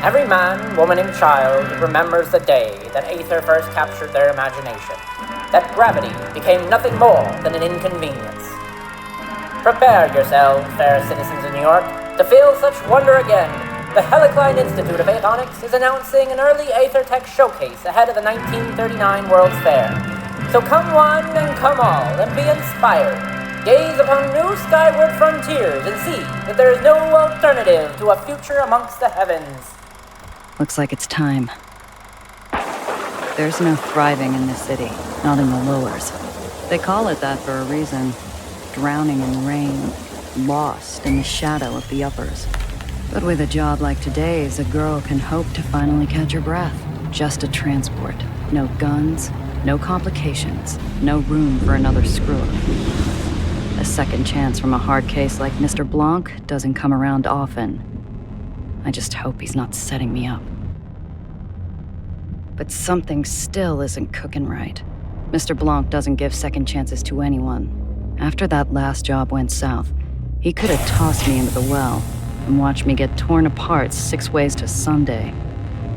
Every man, woman, and child remembers the day that Aether first captured their imagination, that gravity became nothing more than an inconvenience. Prepare yourselves, fair citizens of New York, to feel such wonder again. The Helicline Institute of Aetonics is announcing an early Aether Tech showcase ahead of the 1939 World's Fair. So come one and come all, and be inspired. Gaze upon new skyward frontiers and see that there is no alternative to a future amongst the heavens. Looks like it's time. There's no thriving in this city, not in the lowers. They call it that for a reason. Drowning in rain, lost in the shadow of the uppers. But with a job like today's, a girl can hope to finally catch her breath. Just a transport. No guns, no complications, no room for another screw-up. A second chance from a hard case like Mr. Blanc doesn't come around often. I just hope he's not setting me up. But something still isn't cooking right. Mr. Blanc doesn't give second chances to anyone. After that last job went south, he could have tossed me into the well and watched me get torn apart 6 ways to Sunday.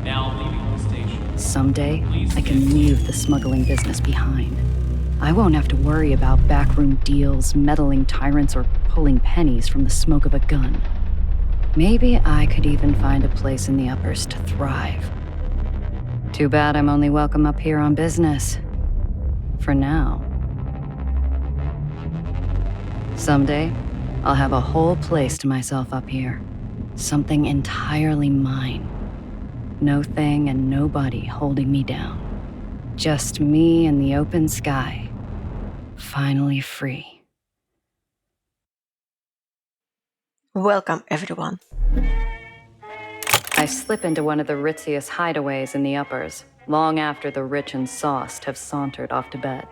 Now leaving the station. Someday, I can leave the smuggling business behind. I won't have to worry about backroom deals, meddling tyrants, or pulling pennies from the smoke of a gun. Maybe I could even find a place in the uppers to thrive. Too bad I'm only welcome up here on business. For now. Someday, I'll have a whole place to myself up here. Something entirely mine. No thing and nobody holding me down. Just me and the open sky. Finally free. Welcome, everyone. I slip into one of the ritziest hideaways in the uppers, long after the rich and sauced have sauntered off to bed.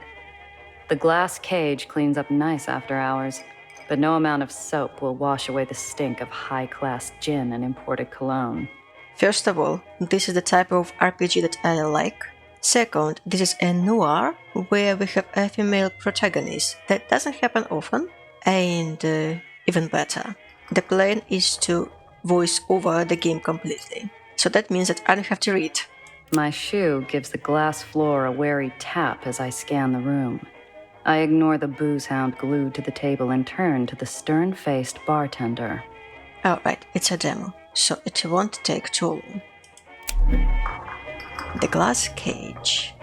The glass cage cleans up nice after hours, but no amount of soap will wash away the stink of high-class gin and imported cologne. First of all, this is the type of RPG that I like. Second, this is a noir, where we have a female protagonist. That doesn't happen often, and even better. The plan is to voice over the game completely. So that means that I don't have to read. My shoe gives the glass floor a wary tap as I scan the room. I ignore the booze hound glued to the table and turn to the stern-faced bartender. Alright, it's a demo, so it won't take too long. The glass cage.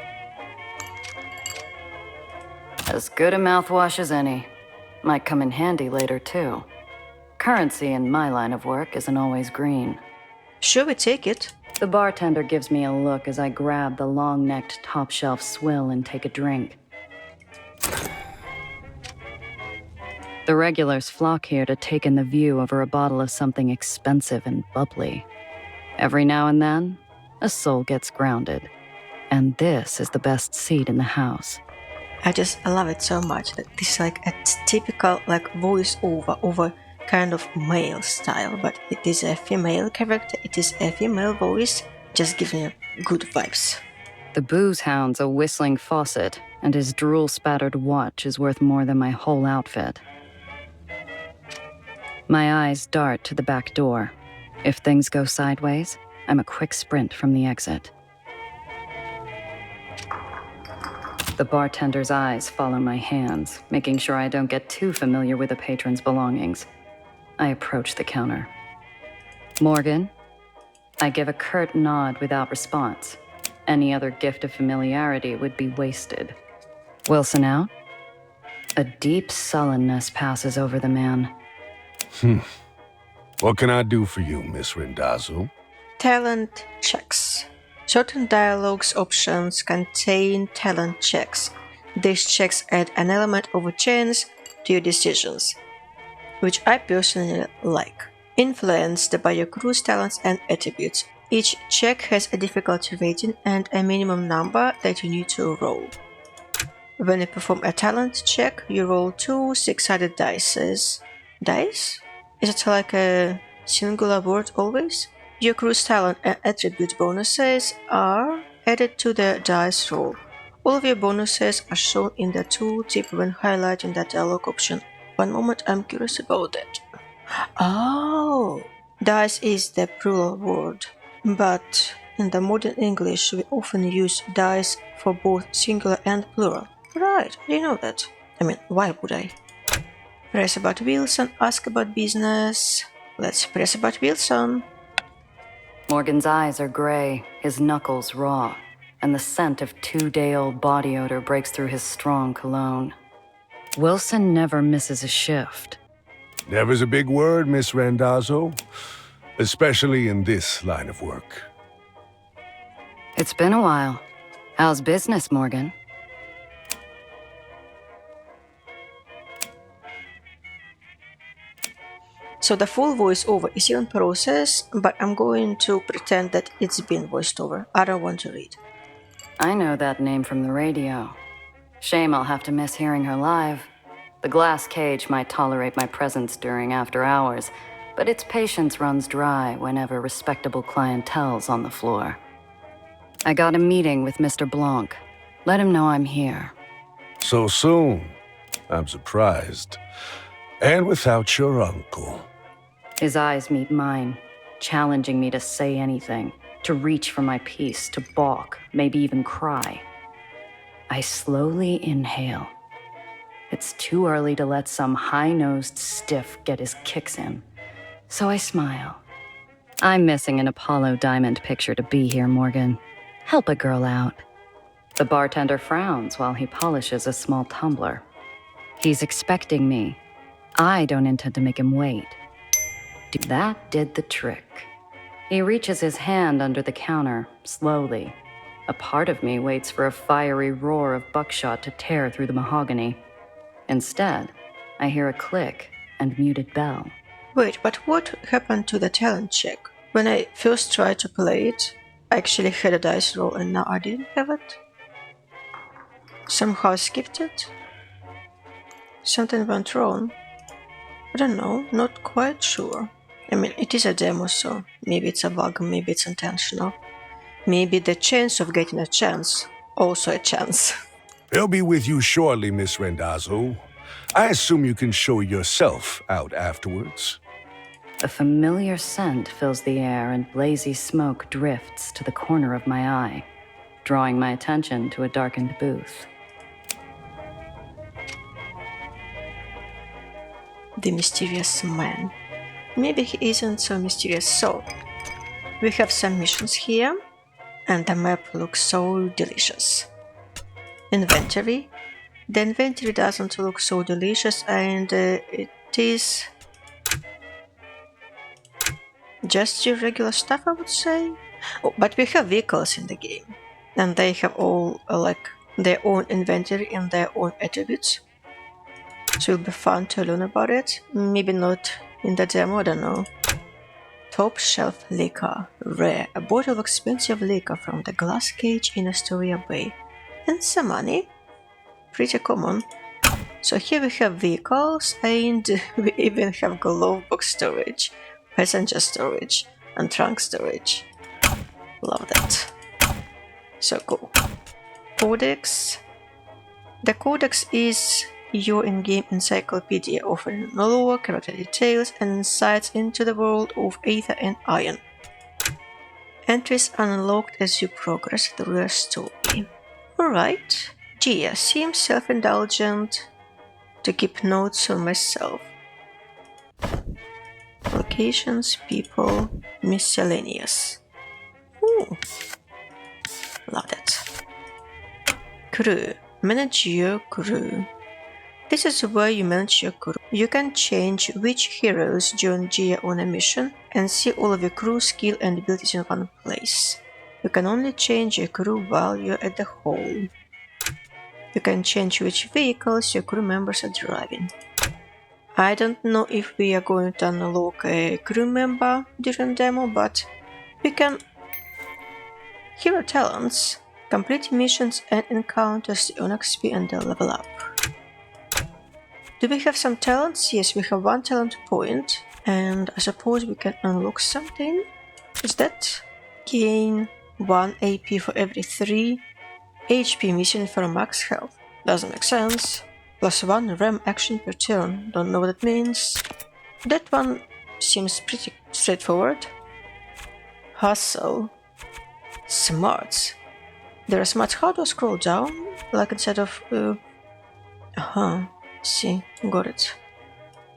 As good a mouthwash as any. Might come in handy later, too. Currency in my line of work isn't always green. Sure, we take it. The bartender gives me a look as I grab the long-necked top-shelf swill and take a drink. The regulars flock here to take in the view over a bottle of something expensive and bubbly. Every now and then, a soul gets grounded. And this is the best seat in the house. I love it so much that this is like a typical voice over kind of male style, but it is a female character, it is a female voice, just gives me good vibes. The booze hound's a whistling faucet, and his drool-spattered watch is worth more than my whole outfit. My eyes dart to the back door. If things go sideways, I'm a quick sprint from the exit. The bartender's eyes follow my hands, making sure I don't get too familiar with the patron's belongings. I approach the counter. Morgan? I give a curt nod without response. Any other gift of familiarity would be wasted. Wilson out? A deep sullenness passes over the man. What can I do for you, Miss Rendazu? Talent checks. Certain dialogues options contain talent checks. These checks add an element of a chance to your decisions, which I personally like, influenced by your crew's talents and attributes. Each check has a difficulty rating and a minimum number that you need to roll. When you perform a talent check, you roll 2 6-sided dices. Dice? Is it like a singular word always? Your crew's talent and attribute bonuses are added to the dice roll. All of your bonuses are shown in the tooltip when highlighting the dialogue option. One moment, I'm curious about that. Oh! Dice is the plural word. But in the modern English, we often use dice for both singular and plural. Right, I didn't know that. I mean, why would I? Press about Wilson, ask about business. Let's press about Wilson. Morgan's eyes are gray, his knuckles raw, and the scent of 2-day-old body odor breaks through his strong cologne. Wilson never misses a shift. Never's a big word, Miss Randazzo, especially in this line of work. It's been a while. How's business, Morgan? So the full voiceover is in process, but I'm going to pretend that it's been voiced over. I don't want to read. I know that name from the radio. Shame I'll have to miss hearing her live. The glass cage might tolerate my presence during after hours, but its patience runs dry whenever respectable clientele's on the floor. I got a meeting with Mr. Blanc. Let him know I'm here. So soon? I'm surprised. And without your uncle. His eyes meet mine, challenging me to say anything, to reach for my piece, to balk, maybe even cry. I slowly inhale. It's too early to let some high-nosed stiff get his kicks in, so I smile. I'm missing an Apollo Diamond picture to be here, Morgan. Help a girl out. The bartender frowns while he polishes a small tumbler. He's expecting me. I don't intend to make him wait. That did the trick. He reaches his hand under the counter, slowly. A part of me waits for a fiery roar of buckshot to tear through the mahogany. Instead, I hear a click and muted bell. Wait, but what happened to the talent check? When I first tried to play it, I actually had a dice roll and now I didn't have it? Somehow I skipped it? Something went wrong? I don't know, not quite sure. I mean, it is a demo, so maybe it's a bug, maybe it's intentional. Maybe the chance of getting a chance, also a chance. They'll be with you shortly, Miss Randazzo. I assume you can show yourself out afterwards. A familiar scent fills the air and blazy smoke drifts to the corner of my eye, drawing my attention to a darkened booth. The mysterious man. Maybe he isn't so mysterious. So, we have some missions here, and the map looks so delicious. Inventory. The inventory doesn't look so delicious, and it is just your regular stuff, I would say. Oh, but we have vehicles in the game, and they have all their own inventory and their own attributes. So it'll be fun to learn about it. Maybe not in the demo, I don't know. Top shelf liquor. Rare. A bottle of expensive liquor from the glass cage in Astoria Bay. And some money. Pretty common. So here we have vehicles, and we even have glove box storage, passenger storage, and trunk storage. Love that. So cool. Codex. The Codex is your in-game encyclopedia offering lore, character details, and insights into the world of Aether and Iron. Entries unlocked as you progress through the story. Alright, Gia seems self-indulgent to keep notes on myself. Locations, people, miscellaneous. Ooh, love that. Crew. Manage your crew. This is where you manage your crew. You can change which heroes join Gia on a mission and see all of your crew skill and abilities in one place. You can only change your crew while you're at the hall. You can change which vehicles your crew members are driving. I don't know if we are going to unlock a crew member during demo, but we can. Hero talents. Complete missions and encounters to earn XP and level up. Do we have some talents? Yes, we have 1 talent point, and I suppose we can unlock something. Is that gain 1 AP for every 3 HP missing for max health? Doesn't make sense. Plus 1 RAM action per turn. Don't know what that means. That one seems pretty straightforward. Hustle. Smarts. There are smarts. How to scroll down? Like instead of... See, got it.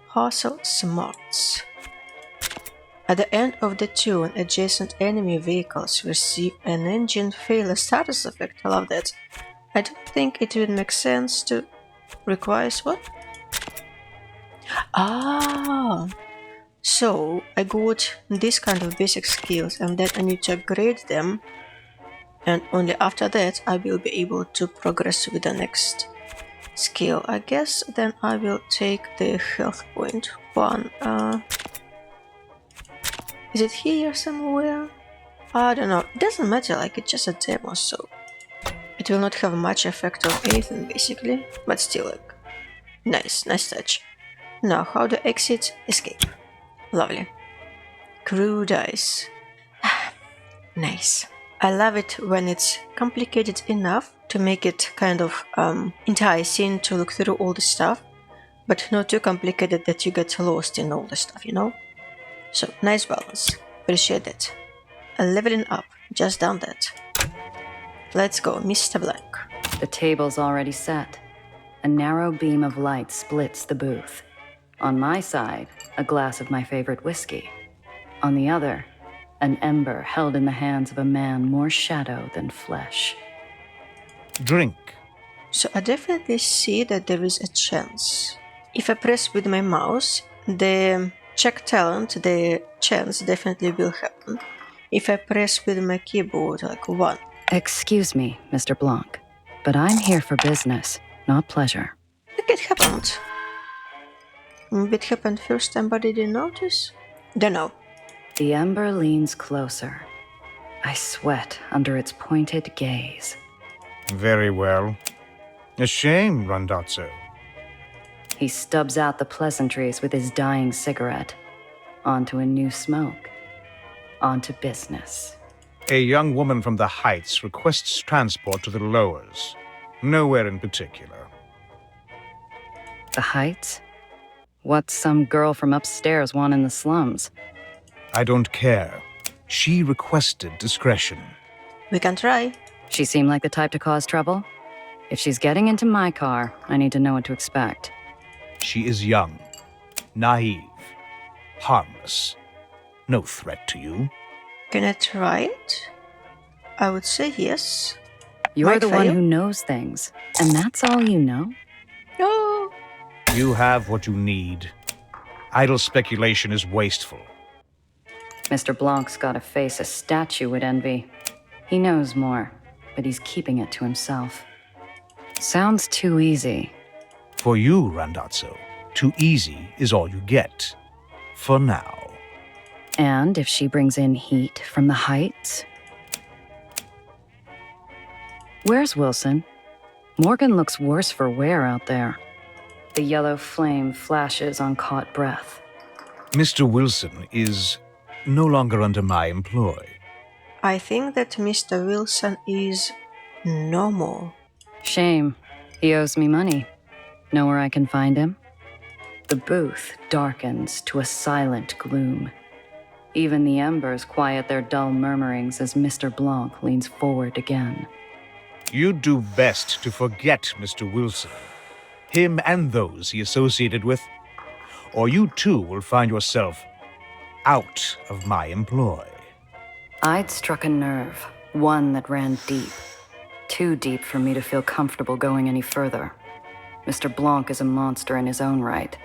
Hustle smarts. At the end of the tune, adjacent enemy vehicles receive an engine failure status effect. I love that. I don't think it would make sense to requires what? Ah, so I got this kind of basic skills and then I need to upgrade them, and only after that I will be able to progress with the next skill. I guess then I will take the health point one. Is it here somewhere? I don't know. It doesn't matter, like it's just a demo, so it will not have much effect on anything basically, but still, like, nice touch. Now, how to exit? Escape. Lovely. Crew dice. Nice. I love it when it's complicated enough to make it kind of enticing to look through all the stuff, but not too complicated that you get lost in all the stuff, you know? So, nice balance. Appreciate it. Leveling up. Just done that. Let's go, Mr. Blank. The table's already set. A narrow beam of light splits the booth. On my side, a glass of my favorite whiskey. On the other, an ember held in the hands of a man more shadow than flesh. Drink. So I definitely see that there is a chance. If I press with my mouse, the check talent, the chance definitely will happen. If I press with my keyboard, like 1. Excuse me, Mr. Blanc, but I'm here for business, not pleasure. I think it happened. Maybe it happened first time but I didn't notice? Don't know. The ember leans closer. I sweat under its pointed gaze. Very well. A shame, Randazzo. He stubs out the pleasantries with his dying cigarette. Onto a new smoke. Onto business. A young woman from the Heights requests transport to the lowers. Nowhere in particular. The Heights? What's some girl from upstairs want in the slums? I don't care. She requested discretion. We can try. She seemed like the type to cause trouble? If she's getting into my car, I need to know what to expect. She is young, naive, harmless. No threat to you. Can I try it? I would say yes. You're Might the fail. one who knows things, and that's all you know? No. You have what you need. Idle speculation is wasteful. Mr. Blanc's got a face a statue would envy. He knows more, but he's keeping it to himself. Sounds too easy. For you, Randazzo, too easy is all you get. For now. And if she brings in heat from the Heights? Where's Wilson? Morgan looks worse for wear out there. The yellow flame flashes on caught breath. Mr. Wilson is no longer under my employ. I think that Mr. Wilson is normal. Shame. He owes me money. Know where I can find him? The booth darkens to a silent gloom. Even the embers quiet their dull murmurings as Mr. Blanc leans forward again. You'd do best to forget Mr. Wilson. Him and those he associated with. Or you too will find yourself out of my employ. I'd struck a nerve, one that ran deep. Too deep for me to feel comfortable going any further. Mr. Blanc is a monster in his own right.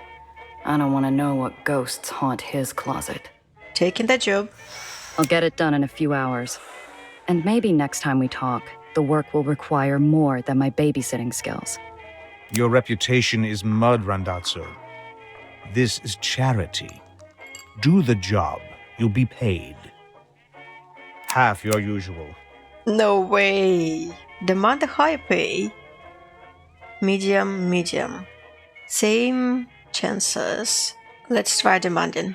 I don't want to know what ghosts haunt his closet. Taking the job. I'll get it done in a few hours. And maybe next time we talk, the work will require more than my babysitting skills. Your reputation is mud, Randazzo. This is charity. Do the job. You'll be paid. Half your usual. No way. Demand a high pay. Medium. Same chances. Let's try demanding.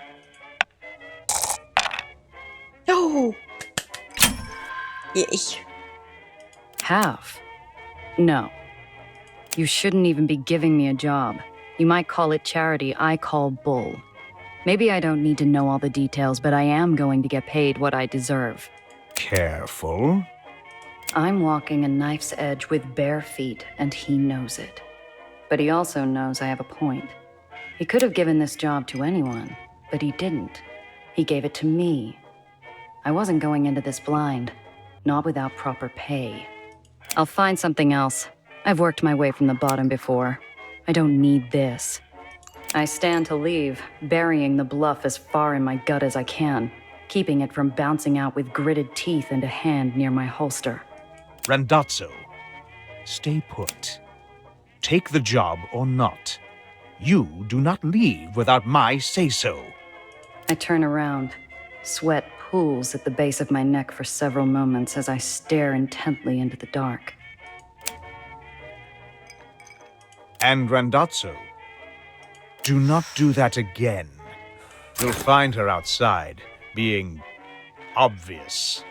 Oh! Yay. Half? No. You shouldn't even be giving me a job. You might call it charity, I call bull. Maybe I don't need to know all the details, but I am going to get paid what I deserve. Careful. I'm walking a knife's edge with bare feet, and he knows it. But he also knows I have a point. He could have given this job to anyone, but he didn't. He gave it to me. I wasn't going into this blind, not without proper pay. I'll find something else. I've worked my way from the bottom before. I don't need this. I stand to leave, burying the bluff as far in my gut as I can, keeping it from bouncing out with gritted teeth and a hand near my holster. Randazzo, stay put. Take the job or not. You do not leave without my say-so. I turn around. Sweat pools at the base of my neck for several moments as I stare intently into the dark. And Randazzo, do not do that again. You'll find her outside, being obvious.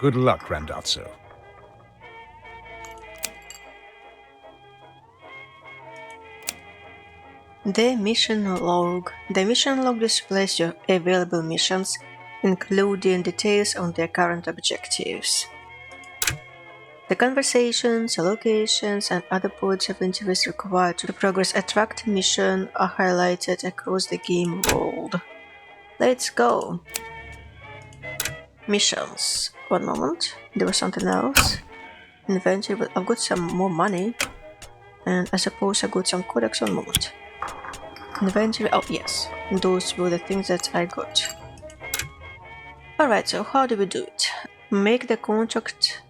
Good luck, Randazzo. The mission log. The mission log displays your available missions, including details on their current objectives. The conversations, locations, and other points of interest required to progress a tracked mission are highlighted across the game world. Let's go! Missions. One moment, there was something else. Inventory, but I've got some more money. And I suppose I got some codex. One moment. Inventory, oh yes, those were the things that I got. Alright, so how do we do it? Make the contract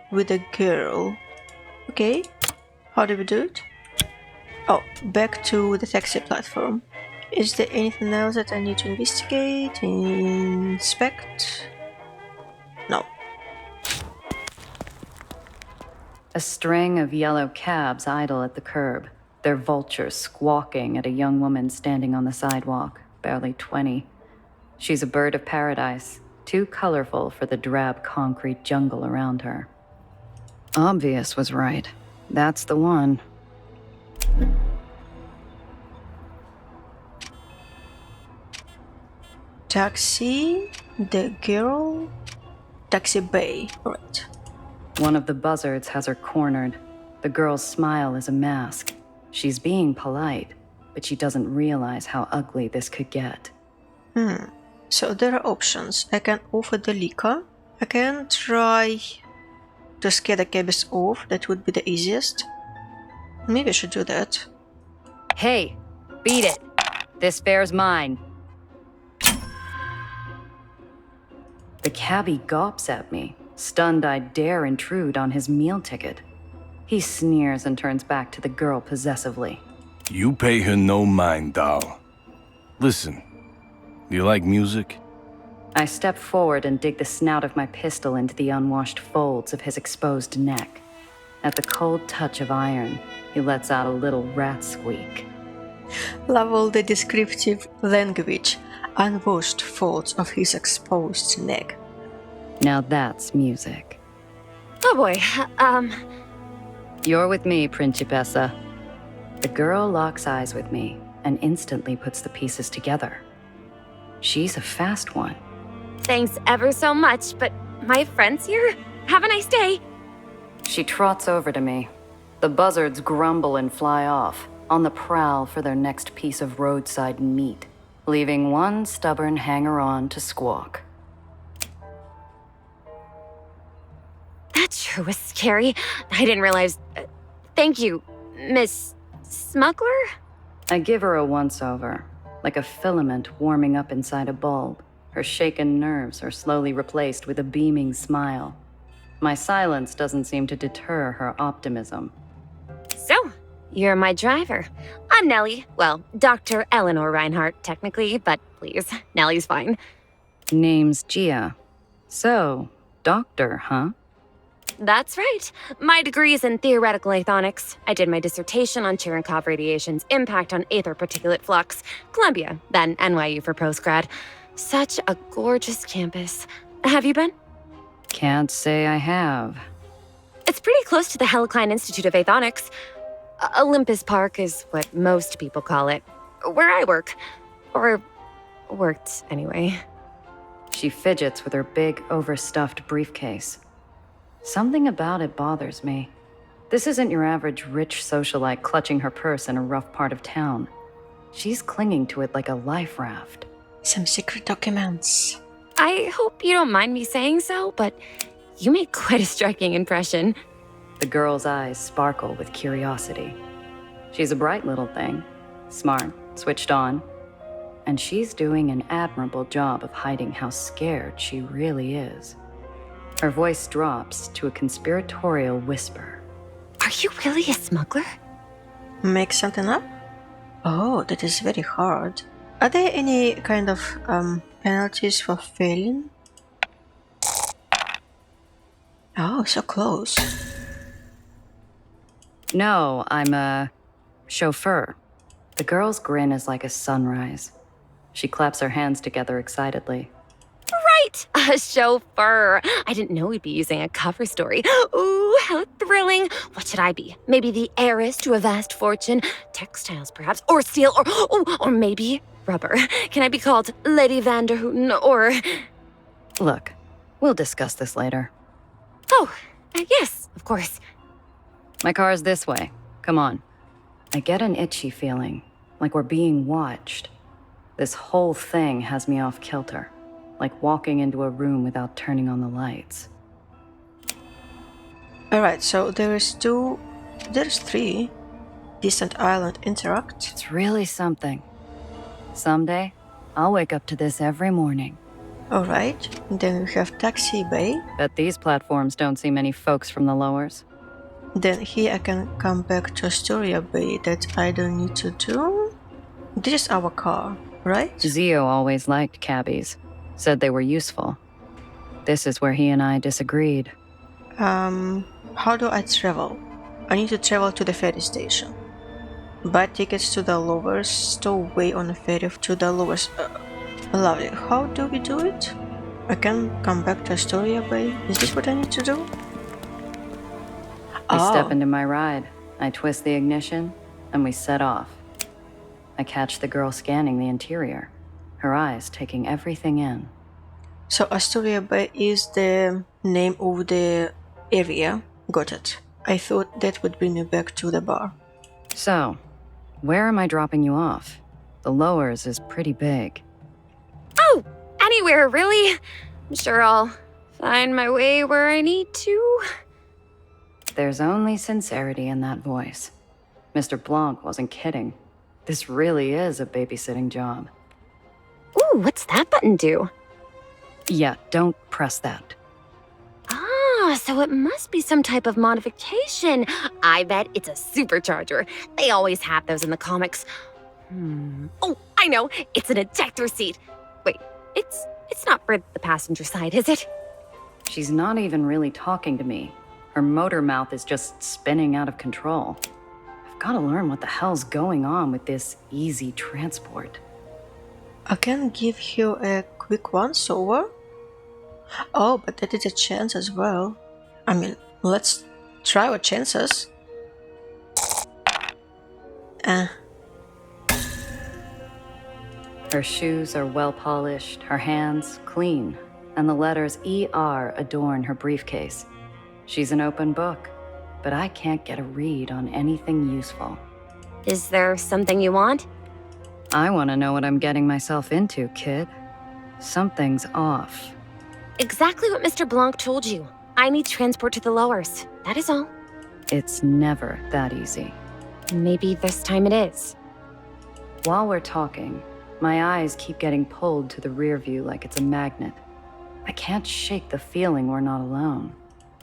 with a girl. Okay, how do we do it? Oh, back to the taxi platform. Is there anything else that I need to investigate, inspect? No. A string of yellow cabs idle at the curb, their vultures squawking at a young woman standing on the sidewalk, barely 20. She's a bird of paradise, too colorful for the drab concrete jungle around her. Obvious was right. That's the one. Taxi, the girl, taxi bay, right. One of the buzzards has her cornered. The girl's smile is a mask. She's being polite, but she doesn't realize how ugly this could get. So there are options. I can offer the liquor. I can try to scare the cabbies off. That would be the easiest. Maybe I should do that. Hey, beat it. This fare's mine. The cabbie gawps at me, stunned I dare intrude on his meal ticket. He sneers and turns back to the girl possessively. You pay her no mind, doll. Listen, do you like music? I step forward and dig the snout of my pistol into the unwashed folds of his exposed neck. At the cold touch of iron, he lets out a little rat squeak. Love all the descriptive language. Unwashed folds of his exposed neck. Now that's music. Oh boy, You're with me, Principessa. The girl locks eyes with me and instantly puts the pieces together. She's a fast one. thanks ever so much, but my friend's here? Have a nice day. She trots over to me. The buzzards grumble and fly off, on the prowl for their next piece of roadside meat, leaving one stubborn hanger-on to squawk. That sure was scary. I didn't realize... thank you, Miss Smuggler? I give her a once-over, like a filament warming up inside a bulb. Her shaken nerves are slowly replaced with a beaming smile. My silence doesn't seem to deter her optimism. So, you're my driver. I'm Nellie. Well, Dr. Eleanor Reinhardt, technically, but please, Nellie's fine. Name's Gia. So, doctor, huh? That's right. My degree is in theoretical aethonics. I did my dissertation on Cherenkov radiation's impact on aether particulate flux. Columbia, then NYU for postgrad. Such a gorgeous campus. Have you been? Can't say I have. It's pretty close to the Helicline Institute of Aethonics. Olympus Park is what most people call it. Where I work. Or worked anyway. She fidgets with her big, overstuffed briefcase. Something about it bothers me. This isn't your average rich socialite clutching her purse in a rough part of town. She's clinging to it like a life raft. Some secret documents. I hope you don't mind me saying so, but you make quite a striking impression. The girl's eyes sparkle with curiosity. She's a bright little thing, smart, switched on, and she's doing an admirable job of hiding how scared she really is. Her voice drops to a conspiratorial whisper. Are you really a smuggler? Make something up? Oh, that is very hard. Are there any kind of penalties for failing? Oh, so close. No, I'm a chauffeur. The girl's grin is like a sunrise. She claps her hands together excitedly. Right! A chauffeur. I didn't know we'd be using a cover story. Ooh, how thrilling. What should I be? Maybe the heiress to a vast fortune? Textiles, perhaps? Or steel? Or maybe rubber? Can I be called Lady Vanderhooten? Or... Look, we'll discuss this later. Oh, yes, of course. My car's this way. Come on. I get an itchy feeling, like we're being watched. This whole thing has me off kilter, like walking into a room without turning on the lights. Alright, so there's three. Distant Island Interact. It's really something. Someday, I'll wake up to this every morning. Alright, then we have Taxi Bay. Bet these platforms don't see many folks from the lowers. Then here I can come back to Astoria Bay that I don't need to do. This is our car, right? Zio always liked cabbies. Said they were useful. This is where he and I disagreed. How do I travel? I need to travel to the ferry station. Buy tickets to the lowers, stow away on the ferry to the lowers. Lovely. How do we do it? I can come back to Astoria Bay. Is this what I need to do? I step into my ride. I twist the ignition, and we set off. I catch the girl scanning the interior, her eyes taking everything in. So Astoria Bay is the name of the area. Got it. I thought that would bring me back to the bar. So, where am I dropping you off? The lowers is pretty big. Oh, anywhere, really. I'm sure I'll find my way where I need to. There's only sincerity in that voice. Mr. Blanc wasn't kidding. This really is a babysitting job. Ooh, what's that button do? Yeah, don't press that. Ah, so it must be some type of modification. I bet it's a supercharger. They always have those in the comics. Oh, I know. It's an ejector seat. Wait, it's not for the passenger side, is it? She's not even really talking to me. Her motor mouth is just spinning out of control. I've got to learn what the hell's going on with this easy transport. I can give you a quick once-over. Oh, but that is a chance as well. I mean, let's try our chances. Her shoes are well polished, her hands clean, and the letters ER adorn her briefcase. She's an open book, but I can't get a read on anything useful. Is there something you want? I want to know what I'm getting myself into, kid. Something's off. Exactly what Mr. Blanc told you. I need transport to the lowers. That is all. It's never that easy. Maybe this time it is. While we're talking, my eyes keep getting pulled to the rear view like it's a magnet. I can't shake the feeling we're not alone.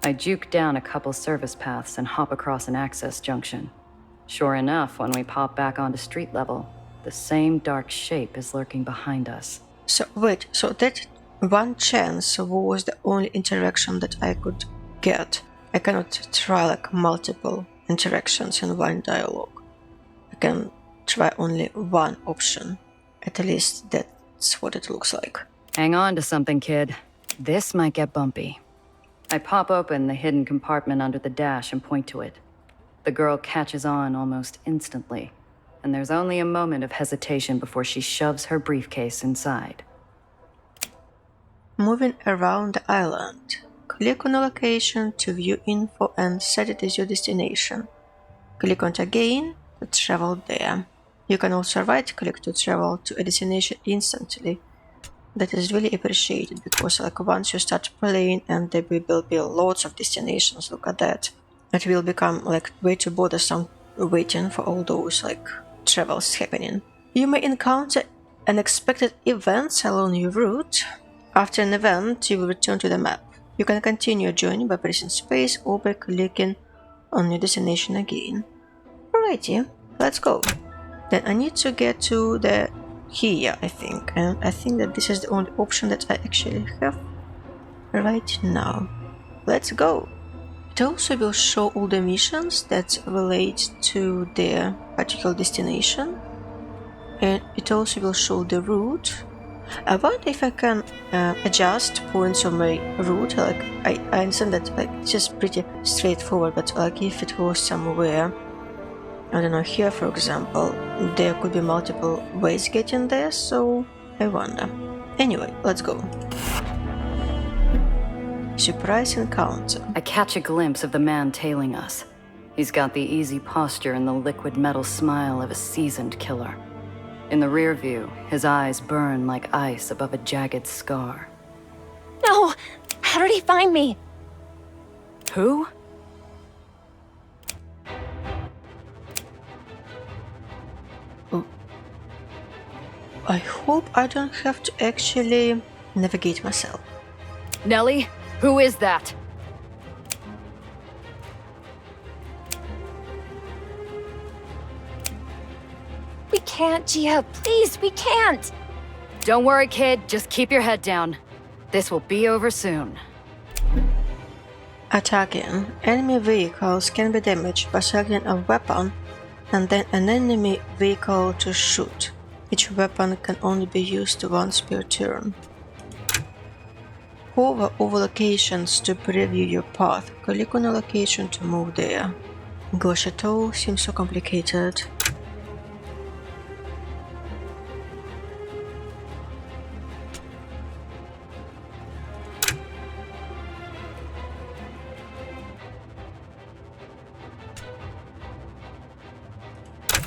I juke down a couple service paths and hop across an access junction. Sure enough, when we pop back onto street level, the same dark shape is lurking behind us. So wait, so that one chance was the only interaction that I could get. I cannot try like multiple interactions in one dialogue. I can try only one option. At least that's what it looks like. Hang on to something, kid. This might get bumpy. I pop open the hidden compartment under the dash and point to it. The girl catches on almost instantly, and there's only a moment of hesitation before she shoves her briefcase inside. Moving around the island. Click on a location to view info and set it as your destination. Click on it again to travel there. You can also right-click to travel to a destination instantly. That is really appreciated because once you start playing and there will be lots of destinations, look at that. It will become way too bothersome waiting for all those travels happening. You may encounter unexpected events along your route. After an event, you will return to the map. You can continue your journey by pressing space or by clicking on your destination again. Alrighty, let's go. Then I need to get to the here, I think, and I think that this is the only option that I actually have right now. Let's go. It also will show all the missions that relate to their particular destination, and it also will show the route. I wonder if I can adjust points on my route. I understand that it's just pretty straightforward, but if it was somewhere, I don't know, here for example, there could be multiple ways getting there, so I wonder. Anyway, let's go. Surprise encounter. I catch a glimpse of the man tailing us. He's got the easy posture and the liquid metal smile of a seasoned killer. In the rear view, his eyes burn like ice above a jagged scar. No! How did he find me? Who? I hope I don't have to actually navigate myself. Nellie? Who is that? We can't, Gia. Please, we can't! Don't worry, kid. Just keep your head down. This will be over soon. Attacking. Enemy vehicles can be damaged by selecting a weapon and then an enemy vehicle to shoot. Each weapon can only be used once per turn. Hover over locations to preview your path. Click on a location to move there. Gosh, it all seems so complicated.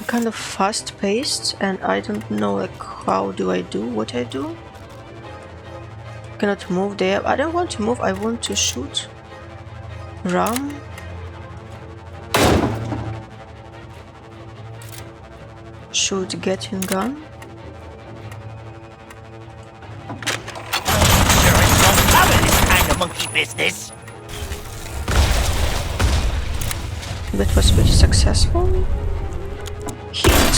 Kind of fast-paced, and I don't know how do I do what I do. Cannot move there. I don't want to move, I want to shoot. Ram. Shoot getting gun. Sure it's not cover this kind of monkey business. That was pretty successful. Hit.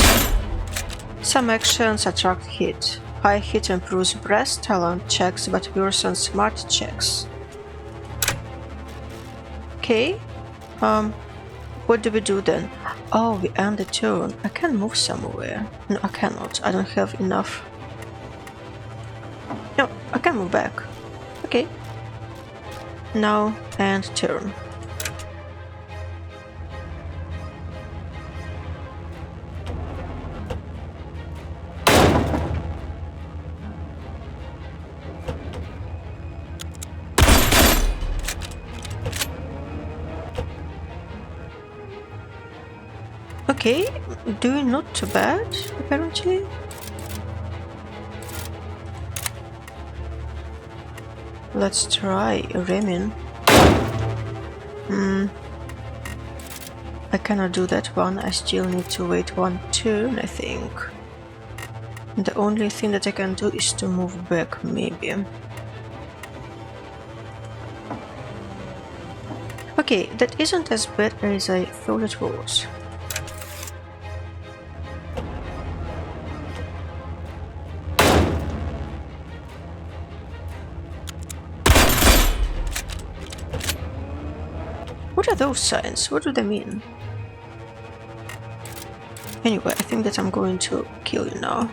Some actions attract hit. High hit improves breast talent checks but worsens smart checks. Okay. What do we do then? Oh, we end the turn. I can move somewhere. No, I cannot. I don't have enough. No, I can move back. Okay. Now end turn. Okay, doing not too bad, apparently. Let's try ramming. I cannot do that one, I still need to wait one turn, I think. The only thing that I can do is to move back, maybe. Okay, that isn't as bad as I thought it was. What are those signs? What do they mean? Anyway, I think that I'm going to kill you now.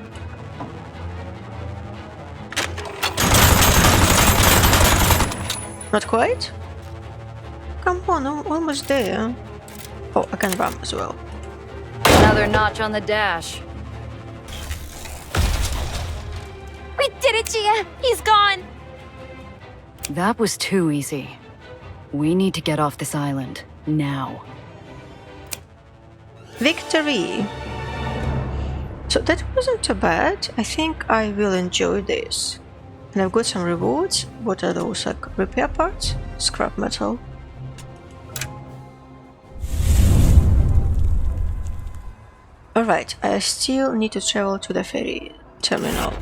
Not quite? Come on, I'm almost there. Oh, I can run as well. Now Another notch on the dash. We did it, Gia! He's gone! That was too easy. We need to get off this island, now. Victory! So that wasn't too bad. I think I will enjoy this. And I've got some rewards. What are those, like repair parts? Scrap metal. Alright, I still need to travel to the ferry terminal.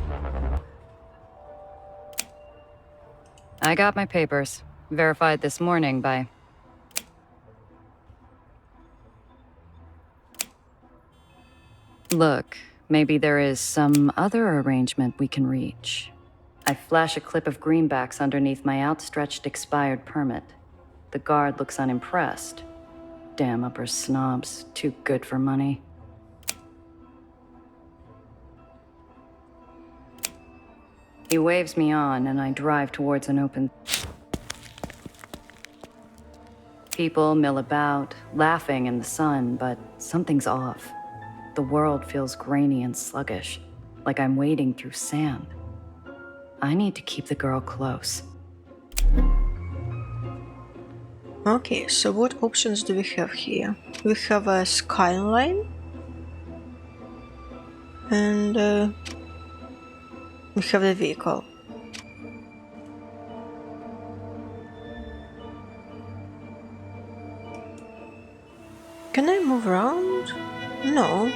I got my papers. Verified this morning by... Look, maybe there is some other arrangement we can reach. I flash a clip of greenbacks underneath my outstretched expired permit. The guard looks unimpressed. Damn upper snobs, too good for money. He waves me on, and I drive towards an open... People mill about, laughing in the sun, but something's off. The world feels grainy and sluggish, like I'm wading through sand. I need to keep the girl close. Okay, so what options do we have here? We have a skyline. And we have the vehicle. Can I move around? No.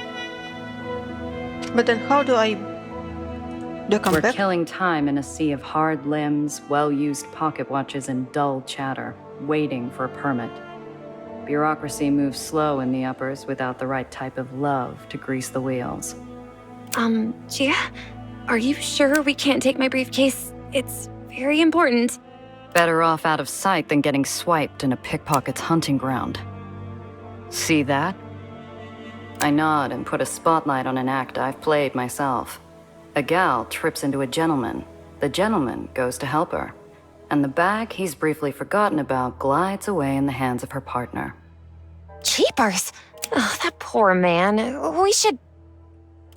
But then how do I... Do I come We're back? killing time in a sea of hard limbs, well-used pocket watches, and dull chatter, waiting for a permit. Bureaucracy moves slow in the uppers without the right type of love to grease the wheels. Gia? Are you sure we can't take my briefcase? It's very important. Better off out of sight than getting swiped in a pickpocket's hunting ground. See that? I nod and put a spotlight on an act I've played myself. A gal trips into a gentleman. The gentleman goes to help her. And the bag he's briefly forgotten about glides away in the hands of her partner. Cheapers! Oh, that poor man.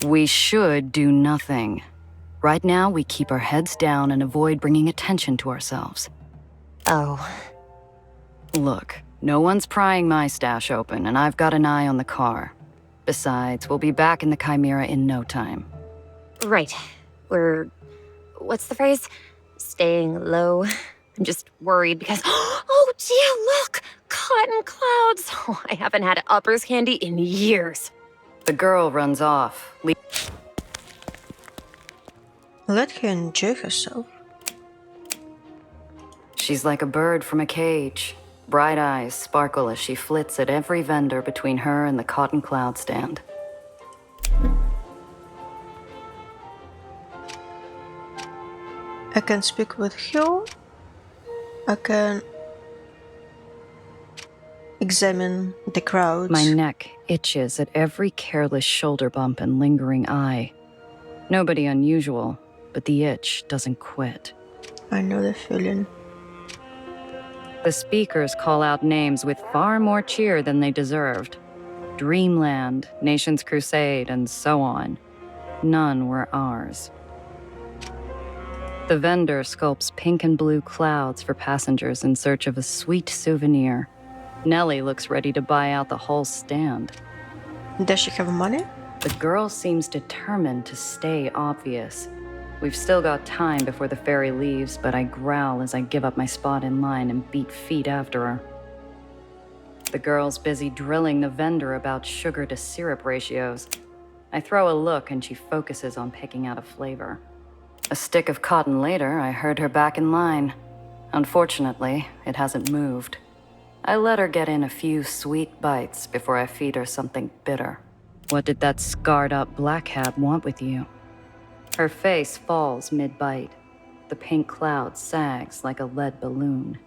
We should do nothing. Right now, we keep our heads down and avoid bringing attention to ourselves. Oh. Look, no one's prying my stash open, and I've got an eye on the car. Besides, we'll be back in the Chimera in no time. Right. We're... what's the phrase? Staying low. I'm just worried because... Oh, Gia, look! Cotton clouds! Oh, I haven't had uppers candy in years. The girl runs off. Let her enjoy herself. She's like a bird from a cage. Bright eyes sparkle as she flits at every vendor between her and the cotton cloud stand. I can speak with her. I can examine the crowds. My neck itches at every careless shoulder bump and lingering eye. Nobody unusual, but the itch doesn't quit. I know the feeling. The speakers call out names with far more cheer than they deserved. Dreamland, Nation's Crusade, and so on. None were ours. The vendor sculpts pink and blue clouds for passengers in search of a sweet souvenir. Nellie looks ready to buy out the whole stand. Does she have money? The girl seems determined to stay obvious. We've still got time before the ferry leaves, but I growl as I give up my spot in line and beat feet after her. The girl's busy drilling the vendor about sugar to syrup ratios. I throw a look and she focuses on picking out a flavor. A stick of cotton later, I heard her back in line. Unfortunately, it hasn't moved. I let her get in a few sweet bites before I feed her something bitter. What did that scarred-up black hat want with you? Her face falls mid-bite. The pink cloud sags like a lead balloon.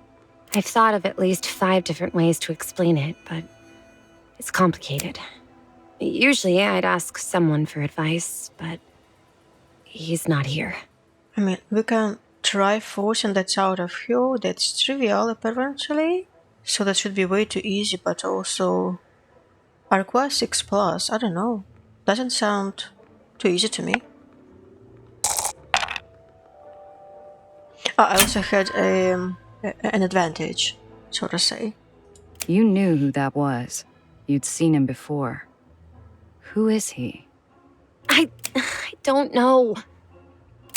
I've thought of at least 5 different ways to explain it, but it's complicated. Usually I'd ask someone for advice, but he's not here. I mean, we can try forcing that out of her. That's trivial, apparently. So that should be way too easy, but also I require 6+, I don't know. Doesn't sound too easy to me. I also had an advantage, so to say. You knew who that was. You'd seen him before. Who is he? I don't know.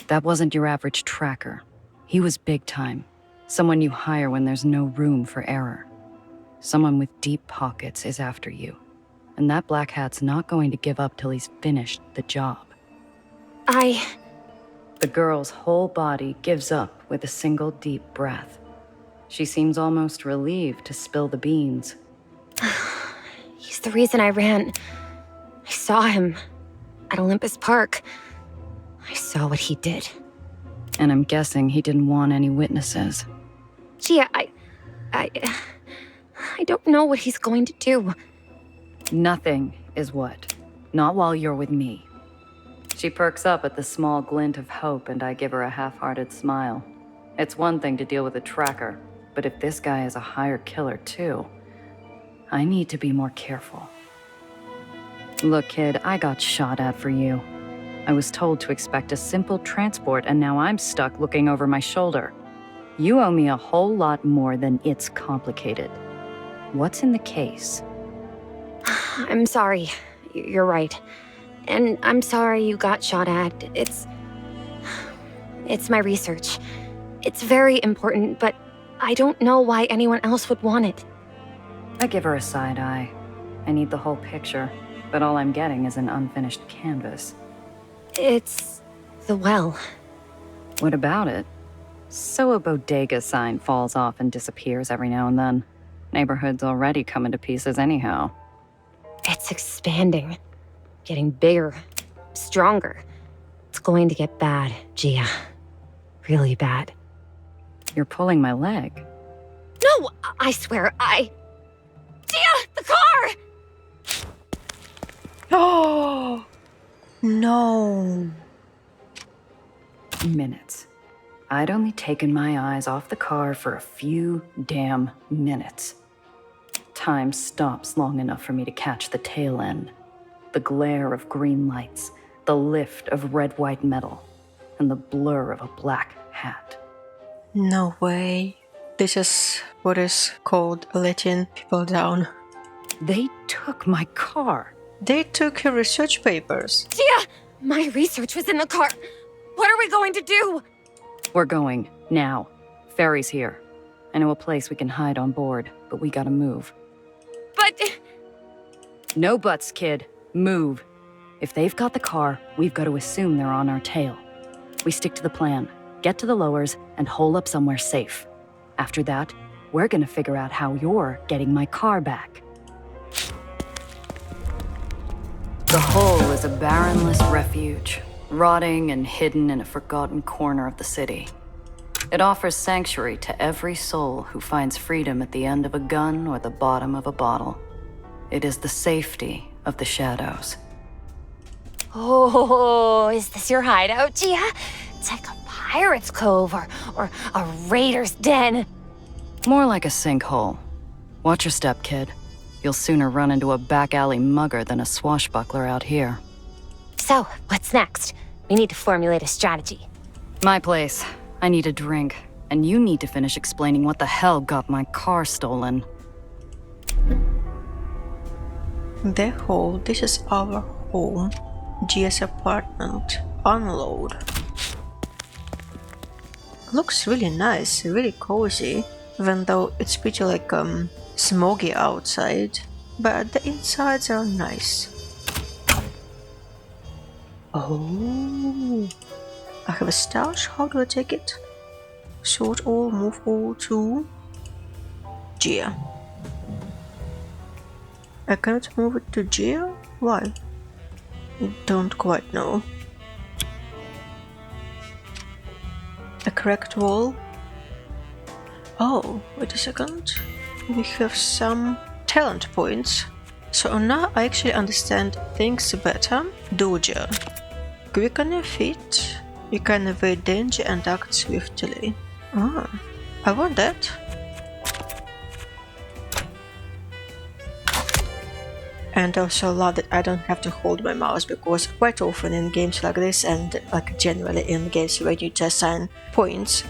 That wasn't your average tracker. He was big time. Someone you hire when there's no room for error. Someone with deep pockets is after you. And that black hat's not going to give up till he's finished the job. The girl's whole body gives up with a single deep breath. She seems almost relieved to spill the beans. He's the reason I ran. I saw him at Olympus Park. I saw what he did. And I'm guessing he didn't want any witnesses. Gia, I don't know what he's going to do. Nothing is what. Not while you're with me. She perks up at the small glint of hope, and I give her a half-hearted smile. It's one thing to deal with a tracker, but if this guy is a hired killer too, I need to be more careful. Look, kid, I got shot at for you. I was told to expect a simple transport, and now I'm stuck looking over my shoulder. You owe me a whole lot more than it's complicated. What's in the case? I'm sorry. You're right. And I'm sorry you got shot at. It's my research. It's very important, but I don't know why anyone else would want it. I give her a side eye. I need the whole picture, but all I'm getting is an unfinished canvas. It's the well. What about it? So a bodega sign falls off and disappears every now and then. Neighborhood's already coming to pieces anyhow. It's expanding. Getting bigger. Stronger. It's going to get bad, Gia. Really bad. You're pulling my leg. No! I swear, Gia! The car! Oh! No. Minutes. I'd only taken my eyes off the car for a few damn minutes. Time stops long enough for me to catch the tail end. The glare of green lights, the lift of red-white metal, and the blur of a black hat. No way. This is what is called letting people down. They took my car. They took your research papers. Gia! My research was in the car. What are we going to do? We're going, now. Ferry's here. I know a place we can hide on board, but we gotta move. But... No buts, kid. Move. If they've got the car, we've got to assume they're on our tail. We stick to the plan, get to the lowers, and hole up somewhere safe. After that, we're gonna figure out how you're getting my car back. The hole is a barrenless refuge, rotting and hidden in a forgotten corner of the city. It offers sanctuary to every soul who finds freedom at the end of a gun or the bottom of a bottle. It is the safety of the shadows. Oh, is this your hideout, Gia? It's like a pirate's cove or a raider's den. More like a sinkhole. Watch your step, kid. You'll sooner run into a back alley mugger than a swashbuckler out here. So, what's next? We need to formulate a strategy. My place. I need a drink. And you need to finish explaining what the hell got my car stolen. The hole, this is our home. Gia's apartment. Unload. Looks really nice, really cozy. Even though it's pretty like smoky outside. But the insides are nice. Oh, I have a stash. How do I take it? Sort all, move all to Gia. I cannot move it to Gia? Why? I don't quite know. A cracked wall? Oh, wait a second. We have some talent points. So now I actually understand things better. Doja. Quick on your feet. You can evade danger and act swiftly. Ah, I want that. And also love that I don't have to hold my mouse, because quite often in games like this, and like generally in games where you need to assign points,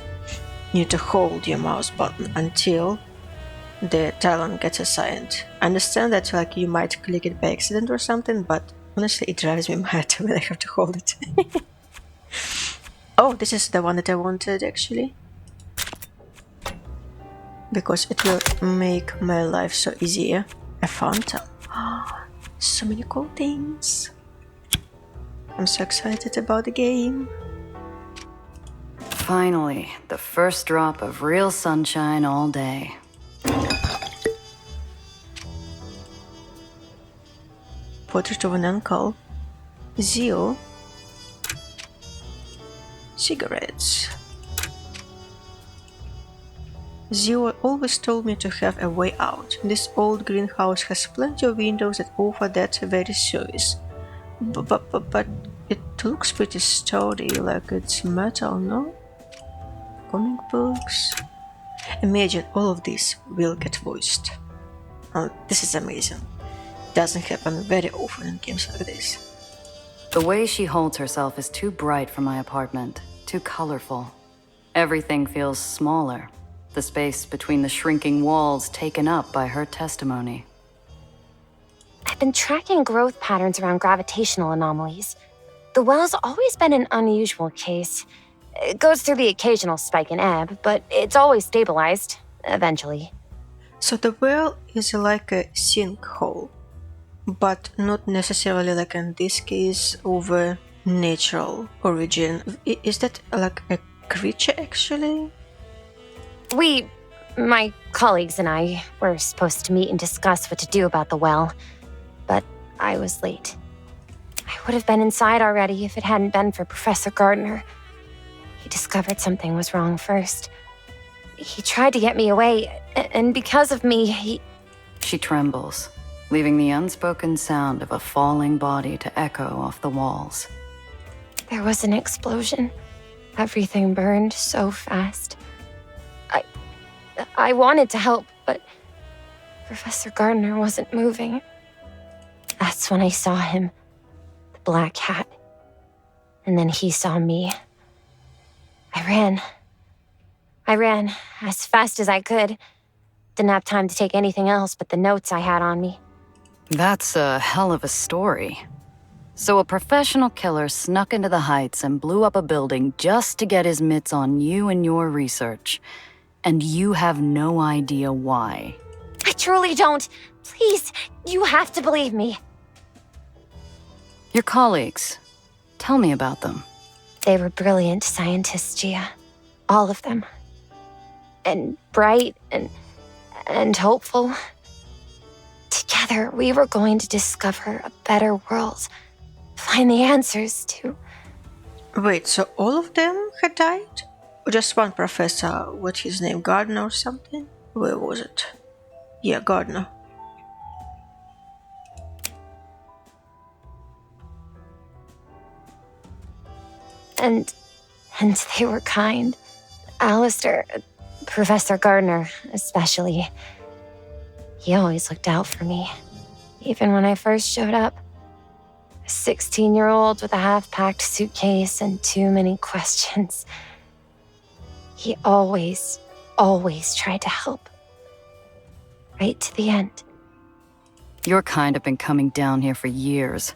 you need to hold your mouse button until the talent gets assigned. I understand that like you might click it by accident or something, but honestly it drives me mad when I have to hold it. Oh, this is the one that I wanted actually, because it will make my life so easier. A fountain. So many cool things. I'm so excited about the game. Finally, the first drop of real sunshine all day. Portrait of an uncle. Zeal. Cigarettes. Zio always told me to have a way out. This old greenhouse has plenty of windows that offer that very service. But it looks pretty sturdy, like it's metal, no? Comic books. Imagine all of this will get voiced. Oh, this is amazing. Doesn't happen very often in games like this. The way she holds herself is too bright for my apartment, too colorful. Everything feels smaller. The space between the shrinking walls taken up by her testimony. I've been tracking growth patterns around gravitational anomalies. The well's always been an unusual case. It goes through the occasional spike and ebb, but it's always stabilized, eventually. So the well is like a sinkhole, but not necessarily like in this case of a natural origin. Is that like a creature actually? My colleagues and I, were supposed to meet and discuss what to do about the well, but I was late. I would have been inside already if it hadn't been for Professor Gardner. He discovered something was wrong first. He tried to get me away, and because of me, She trembles, leaving the unspoken sound of a falling body to echo off the walls. There was an explosion. Everything burned so fast. I wanted to help, but Professor Gardner wasn't moving. That's when I saw him, the black hat. And then he saw me. I ran as fast as I could. Didn't have time to take anything else but the notes I had on me. That's a hell of a story. So a professional killer snuck into the Heights and blew up a building just to get his mitts on you and your research. And you have no idea why. I truly don't. Please, you have to believe me. Your colleagues, tell me about them. They were brilliant scientists, Gia. All of them. And bright and hopeful. Together, we were going to discover a better world. Find the answers to... Wait, so all of them had died? Or just one professor, what's his name, Gardner or something? Where was it? Yeah, Gardner. And they were kind. Alistair, Professor Gardner, especially. He always looked out for me. Even when I first showed up. A 16-year-old with a half-packed suitcase and too many questions. He always tried to help. Right to the end. Your kind have been coming down here for years.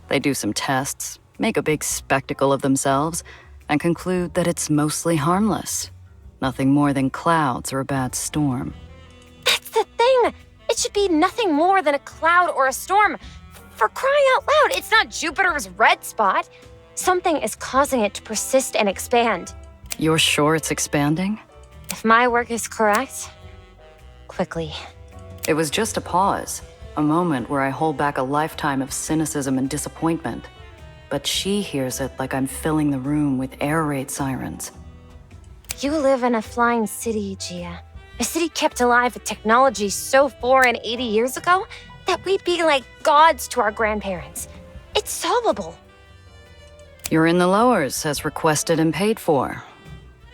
They do some tests, make a big spectacle of themselves, and conclude that it's mostly harmless. Nothing more than clouds or a bad storm. That's the thing! It should be nothing more than a cloud or a storm. For crying out loud, it's not Jupiter's red spot. Something is causing it to persist and expand. You're sure it's expanding? If my work is correct, quickly. It was just a pause, a moment where I hold back a lifetime of cynicism and disappointment. But she hears it like I'm filling the room with air raid sirens. You live in a flying city, Gia. A city kept alive with technology so foreign 80 years ago that we'd be like gods to our grandparents. It's solvable. You're in the lowers, as requested and paid for.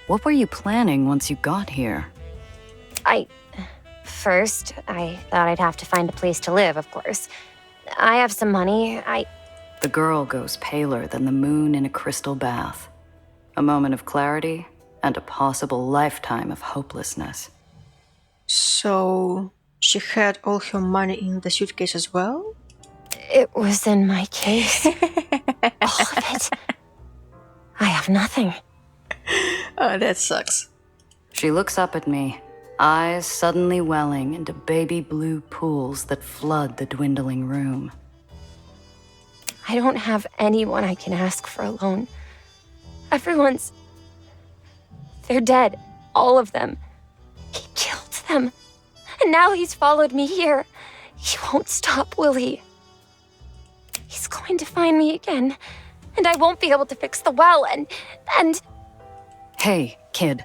What were you planning once you got here? First, I thought I'd have to find a place to live, of course. I have some money. The girl goes paler than the moon in a crystal bath. A moment of clarity and a possible lifetime of hopelessness. So she had all her money in the suitcase as well? It was in my case. All of it. I have nothing. Oh, that sucks. She looks up at me, eyes suddenly welling into baby blue pools that flood the dwindling room. I don't have anyone I can ask for a loan. Everyone's... They're dead. All of them. He killed them. And now he's followed me here. He won't stop, will he? He's going to find me again. And I won't be able to fix the well, and... Hey, kid.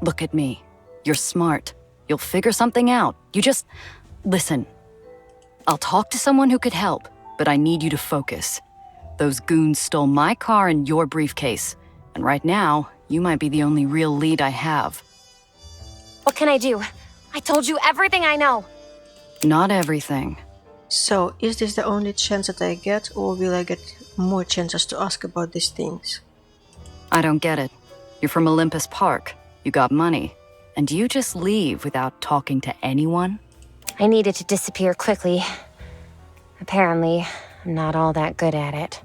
Look at me. You're smart. You'll figure something out. You just... Listen. I'll talk to someone who could help, but I need you to focus. Those goons stole my car and your briefcase. And right now, you might be the only real lead I have. What can I do? I told you everything I know. Not everything. So, is this the only chance that I get, or will I get more chances to ask about these things? I don't get it. You're from Olympus Park. You got money. And you just leave without talking to anyone? I needed to disappear quickly. Apparently, I'm not all that good at it.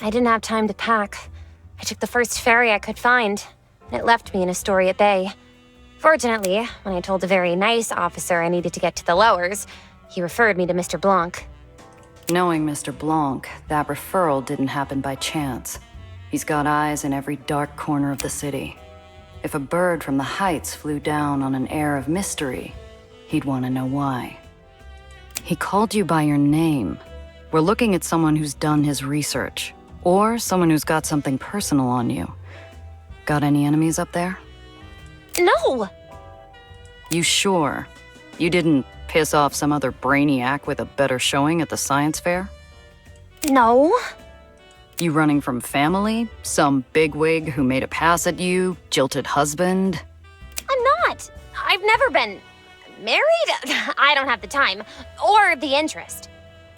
I didn't have time to pack. I took the first ferry I could find, and it left me in Astoria Bay. Fortunately, when I told a very nice officer I needed to get to the lowers, he referred me to Mr. Blanc. Knowing Mr. Blanc, that referral didn't happen by chance. He's got eyes in every dark corner of the city. If a bird from the heights flew down on an air of mystery, he'd want to know why. He called you by your name. We're looking at someone who's done his research, or someone who's got something personal on you. Got any enemies up there? No! You sure? You didn't piss off some other brainiac with a better showing at the science fair? No. You running from family? Some bigwig who made a pass at you? Jilted husband? I'm not. I've never been married. I don't have the time or the interest.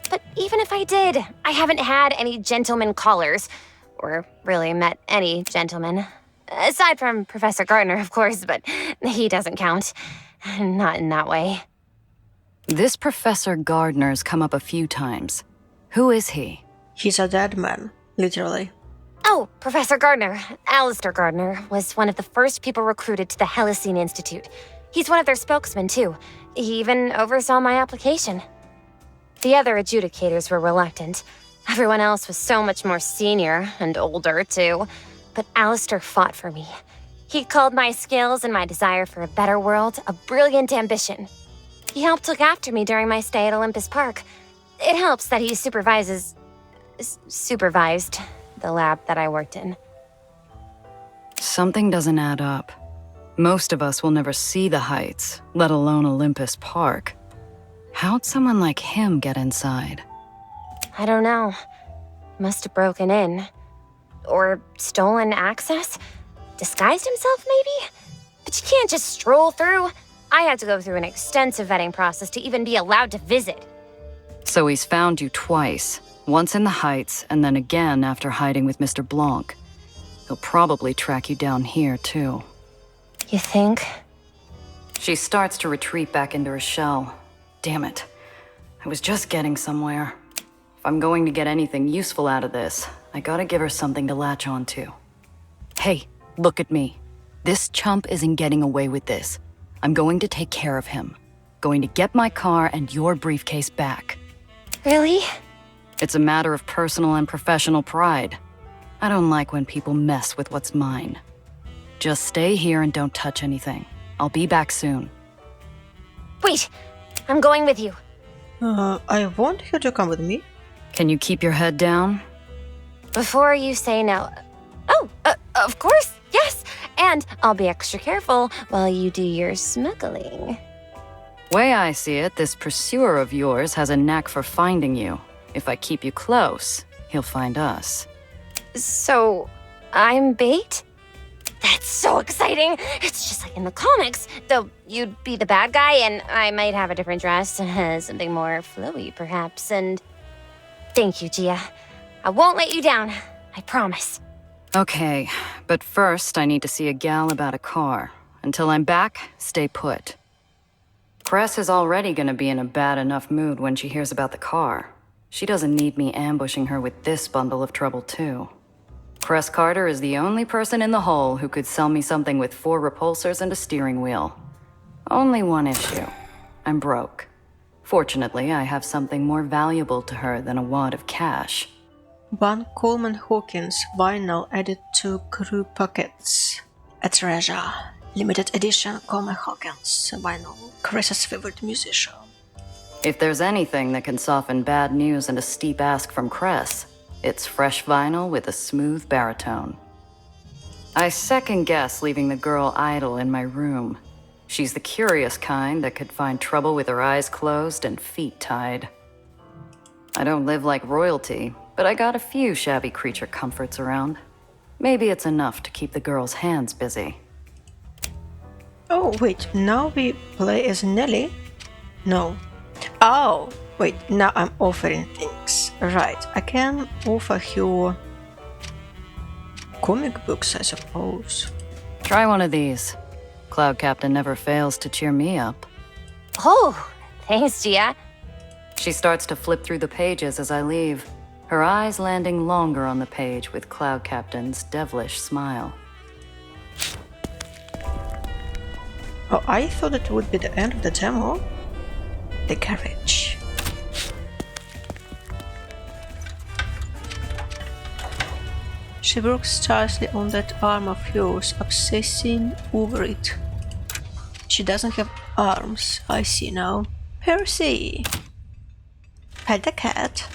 But even if I did, I haven't had any gentleman callers, or really met any gentlemen. Aside from Professor Gardner, of course, but he doesn't count. Not in that way. This Professor Gardner's come up a few times. Who is he? He's a dead man, literally. Oh, Professor Gardner, Alistair Gardner, was one of the first people recruited to the Helicene Institute. He's one of their spokesmen, too. He even oversaw my application. The other adjudicators were reluctant. Everyone else was so much more senior and older, too. But Alistair fought for me. He called my skills and my desire for a better world a brilliant ambition. He helped look after me during my stay at Olympus Park. It helps that he supervised the lab that I worked in. Something doesn't add up. Most of us will never see the heights, let alone Olympus Park. How'd someone like him get inside? I don't know. Must have broken in. Or stolen access? Disguised himself, maybe? But you can't just stroll through. I had to go through an extensive vetting process to even be allowed to visit. So he's found you twice. Once in the heights, and then again after hiding with Mr. Blanc. He'll probably track you down here, too. You think? She starts to retreat back into her shell. Damn it. I was just getting somewhere. If I'm going to get anything useful out of this, I gotta give her something to latch onto. Hey, look at me. This chump isn't getting away with this. I'm going to take care of him. Going to get my car and your briefcase back. Really? It's a matter of personal and professional pride. I don't like when people mess with what's mine. Just stay here and don't touch anything. I'll be back soon. Wait! I'm going with you. I want you to come with me. Can you keep your head down? Before you say no... Oh, of course, yes! And I'll be extra careful while you do your smuggling. Way I see it, this pursuer of yours has a knack for finding you. If I keep you close, he'll find us. So, I'm bait? That's so exciting! It's just like in the comics, though you'd be the bad guy and I might have a different dress, something more flowy perhaps, and... Thank you, Gia. I won't let you down, I promise. Okay, but first I need to see a gal about a car. Until I'm back, stay put. Cress is already gonna be in a bad enough mood when she hears about the car. She doesn't need me ambushing her with this bundle of trouble, too. Cress Carter is the only person in the hole who could sell me something with 4 repulsors and a steering wheel. Only one issue. I'm broke. Fortunately, I have something more valuable to her than a wad of cash. 1 Coleman Hawkins vinyl added to crew pockets. A treasure. Limited edition Coleman Hawkins vinyl. Chris's favorite musician. If there's anything that can soften bad news and a steep ask from Cress, it's fresh vinyl with a smooth baritone. I second-guess leaving the girl idle in my room. She's the curious kind that could find trouble with her eyes closed and feet tied. I don't live like royalty, but I got a few shabby creature comforts around. Maybe it's enough to keep the girl's hands busy. Oh, wait, now we play as Nelly? No. Oh, wait, now I'm offering things. Right, I can offer her comic books, I suppose. Try one of these. Cloud Captain never fails to cheer me up. Oh, thanks, Gia. She starts to flip through the pages as I leave, her eyes landing longer on the page with Cloud Captain's devilish smile. Oh, I thought it would be the end of the demo. The garage. She works tirelessly on that arm of yours, obsessing over it. She doesn't have arms, I see now. Percy! Pet the cat.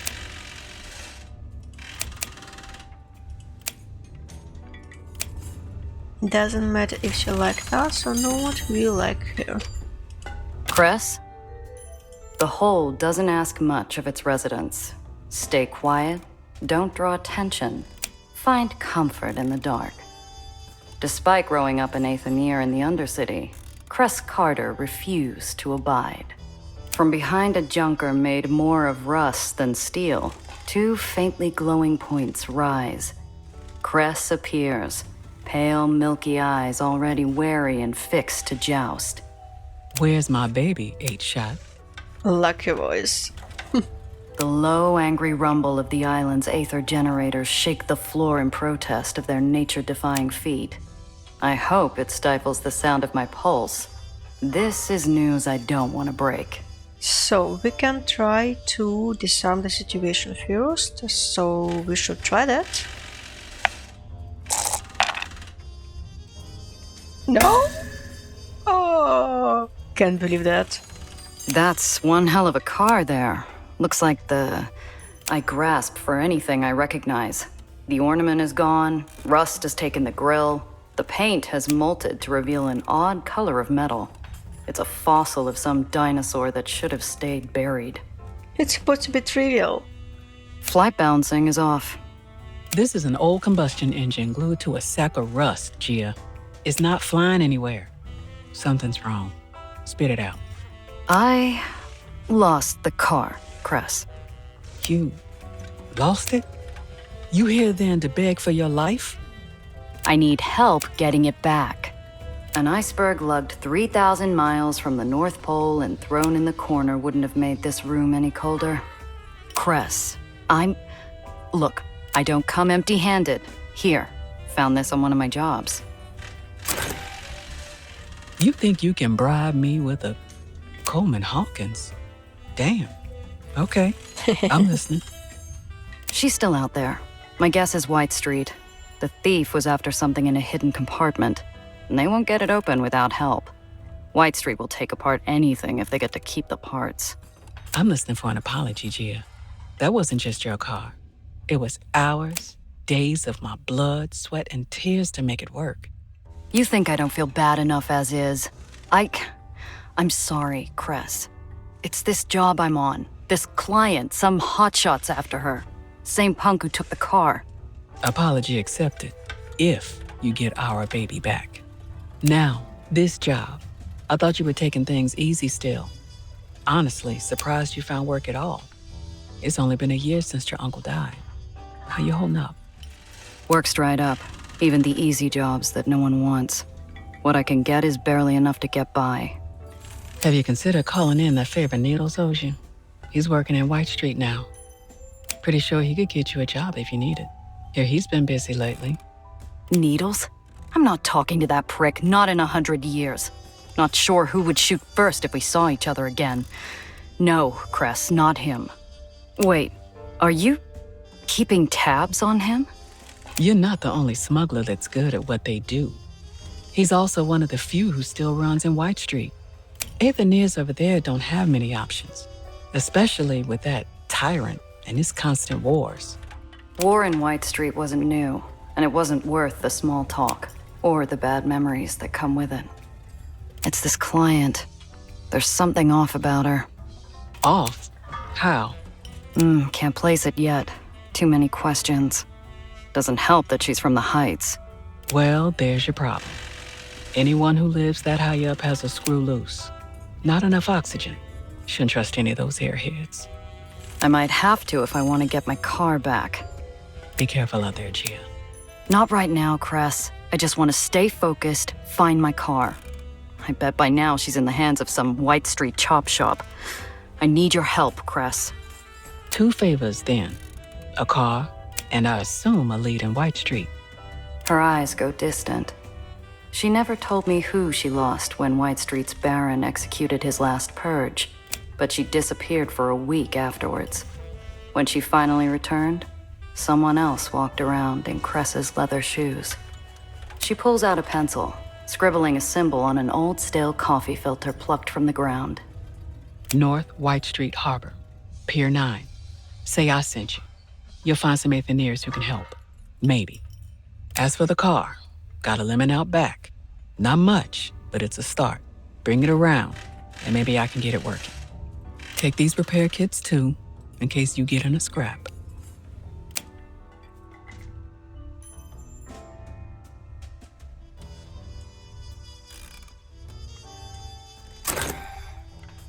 Doesn't matter if she liked us or not, we like her. Cress? The hole doesn't ask much of its residents. Stay quiet, don't draw attention, find comfort in the dark. Despite growing up in Aether in the Undercity, Cress Carter refused to abide. From behind a junker made more of rust than steel, 2 faintly glowing points rise. Cress appears, pale, milky eyes already wary and fixed to joust. Where's my baby, 8-Shot? Lucky voice. The low, angry rumble of the island's Aether generators shake the floor in protest of their nature-defying feat. I hope it stifles the sound of my pulse. This is news I don't want to break. So, we can try to disarm the situation first, so we should try that. No? Oh, can't believe that. That's one hell of a car there. Looks like I grasp for anything I recognize. The ornament is gone, rust has taken the grill, the paint has molted to reveal an odd color of metal. It's a fossil of some dinosaur that should have stayed buried. It's supposed to be trivial. Flight balancing is off. This is an old combustion engine glued to a sack of rust, Gia. It's not flying anywhere. Something's wrong. Spit it out. I lost the car, Cress. You lost it? You here then to beg for your life? I need help getting it back. An iceberg lugged 3,000 miles from the North Pole and thrown in the corner wouldn't have made this room any colder. Cress, Look, I don't come empty-handed. Here, found this on one of my jobs. You think you can bribe me with a Coleman Hawkins? Damn. Okay, I'm listening. She's still out there. My guess is White Street. The thief was after something in a hidden compartment, and they won't get it open without help. White Street will take apart anything if they get to keep the parts. I'm listening for an apology, Gia. That wasn't just your car. It was hours, days of my blood, sweat, and tears to make it work. You think I don't feel bad enough as is? I'm sorry, Cress. It's this job I'm on. This client, some hotshot's after her. Same punk who took the car. Apology accepted. If you get our baby back. Now, this job. I thought you were taking things easy still. Honestly, surprised you found work at all. It's only been a year since your uncle died. How you holding up? Work's dried up. Even the easy jobs that no one wants. What I can get is barely enough to get by. Have you considered calling in that favor Needles owes you? He's working in White Street now. Pretty sure he could get you a job if you need it. Here, he's been busy lately. Needles? I'm not talking to that prick, not in 100 years. Not sure who would shoot first if we saw each other again. No, Cress, not him. Wait, are you keeping tabs on him? You're not the only smuggler that's good at what they do. He's also one of the few who still runs in White Street. Aetherneers over there don't have many options, especially with that tyrant and his constant wars. War in White Street wasn't new, and it wasn't worth the small talk or the bad memories that come with it. It's this client. There's something off about her. Off? How? Can't place it yet. Too many questions. Doesn't help that she's from the Heights. Well, there's your problem. Anyone who lives that high up has a screw loose. Not enough oxygen. Shouldn't trust any of those airheads. I might have to if I want to get my car back. Be careful out there, Gia. Not right now, Cress. I just want to stay focused, find my car. I bet by now she's in the hands of some White Street chop shop. I need your help, Cress. 2 favors, then. A car, and I assume a lead in White Street. Her eyes go distant. She never told me who she lost when White Street's Baron executed his last purge, but she disappeared for a week afterwards. When she finally returned, someone else walked around in Cress's leather shoes. She pulls out a pencil, scribbling a symbol on an old stale coffee filter plucked from the ground. North White Street Harbor, Pier 9. Say I sent you. You'll find some Aetherneers who can help. Maybe. As for the car, got a lemon out back. Not much, but it's a start. Bring it around, and maybe I can get it working. Take these repair kits too, in case you get in a scrap.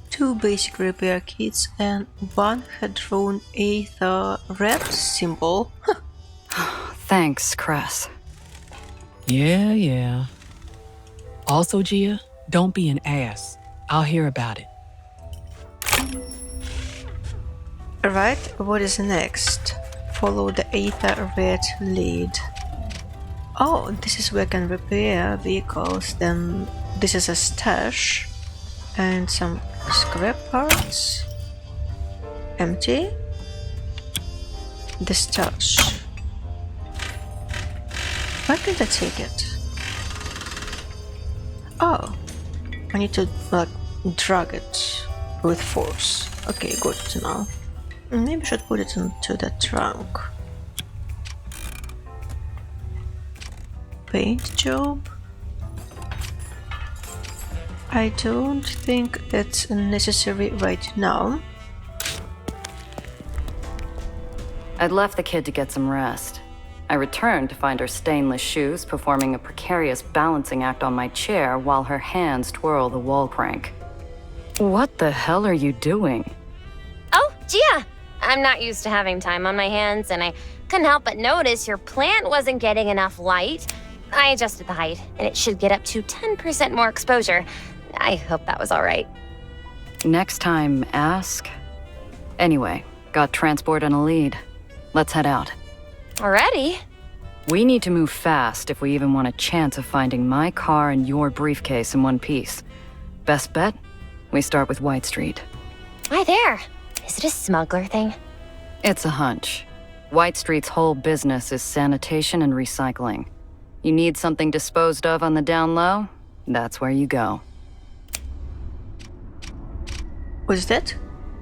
Two basic repair kits and one had drawn Aether red symbol. Thanks, Cress. Yeah. Also, Gia, don't be an ass. I'll hear about it. Alright, what is next? Follow the Aether red lead. Oh, this is where I can repair vehicles. Then this is a stash. And some scrap parts. Empty. The stash. Why can't I take it? Oh, I need to drag it with force. Okay, good to know. Maybe I should put it into the trunk. Paint job. I don't think it's necessary right now. I'd left the kid to get some rest. I returned to find her stainless shoes performing a precarious balancing act on my chair while her hands twirl the wall crank. What the hell are you doing? Oh, Gia! I'm not used to having time on my hands, and I couldn't help but notice your plant wasn't getting enough light. I adjusted the height, and it should get up to 10% more exposure. I hope that was all right. Next time, ask. Anyway, got transport and a lead. Let's head out. Already? We need to move fast if we even want a chance of finding my car and your briefcase in one piece. Best bet? We start with White Street. Hi there. Is it a smuggler thing? It's a hunch. White Street's whole business is sanitation and recycling. You need something disposed of on the down low? That's where you go. Was that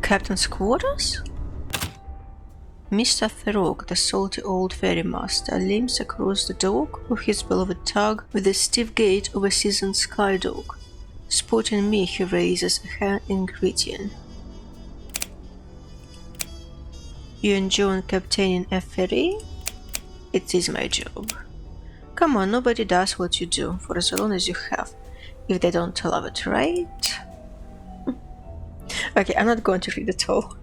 Captain's quarters? Mr. Therog, the salty old ferrymaster, limps across the dock of his beloved tug with the stiff gait of a seasoned skydog. Spotting me, he raises a hand in greeting. You enjoy captaining a ferry? It is my job. Come on, nobody does what you do for as long as you have. If they don't love it, right? Okay, I'm not going to read it all.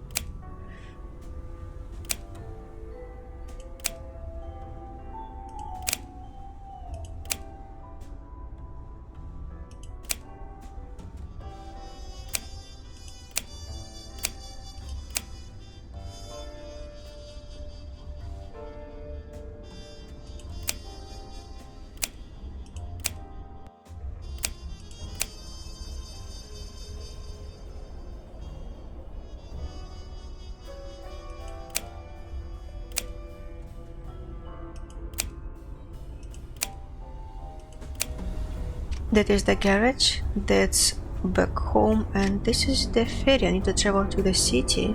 That is the garage, that's back home, and this is the ferry. I need to travel to the city.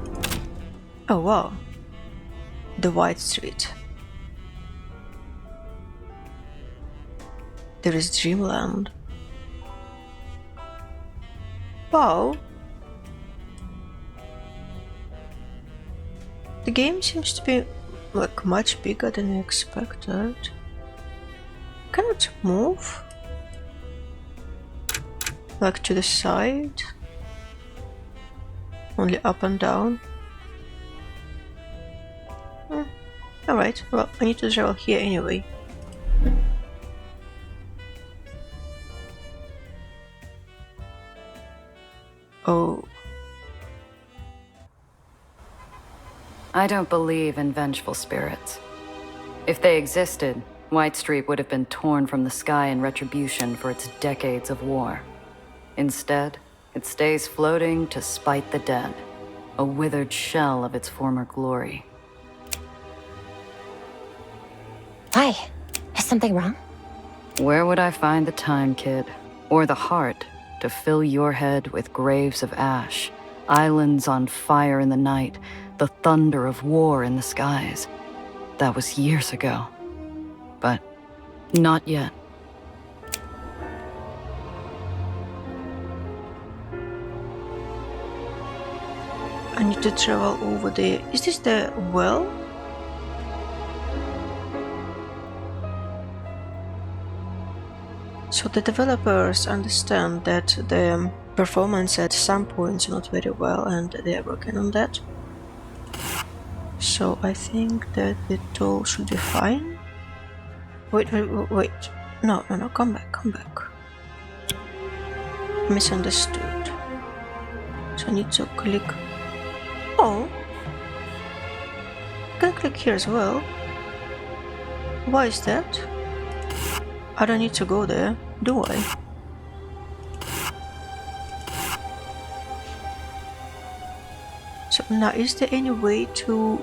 Oh wow. The White Street. There is Dreamland. Wow. The game seems to be like much bigger than I expected. Cannot move? Like to the side? Only up and down? Alright, well, I need to travel here anyway. Oh. I don't believe in vengeful spirits. If they existed, White Street would have been torn from the sky in retribution for its decades of war. Instead, it stays floating to spite the dead, a withered shell of its former glory. Why? Is something wrong? Where would I find the time, kid? Or the heart to fill your head with graves of ash, islands on fire in the night, the thunder of war in the skies? That was years ago. But not yet. I need to travel over there. Is this the well? So the developers understand that the performance at some points not very well, and they are working on that. So I think that it all should be fine. Wait. No, come back. Misunderstood. So I need to click. Oh, I can click here as well. Why is that? I don't need to go there, do I? So now, is there any way to...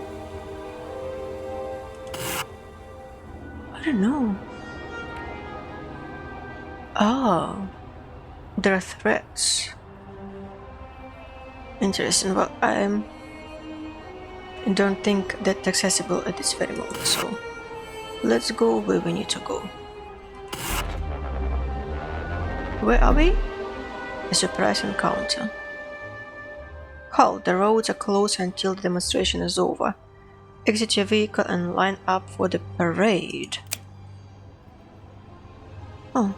I don't know. Oh, there are threats. Interesting. Well, I don't think that's accessible at this very moment, so let's go where we need to go. Where are we? A surprise encounter. Halt, the roads are closed until the demonstration is over. Exit your vehicle and line up for the parade. Oh.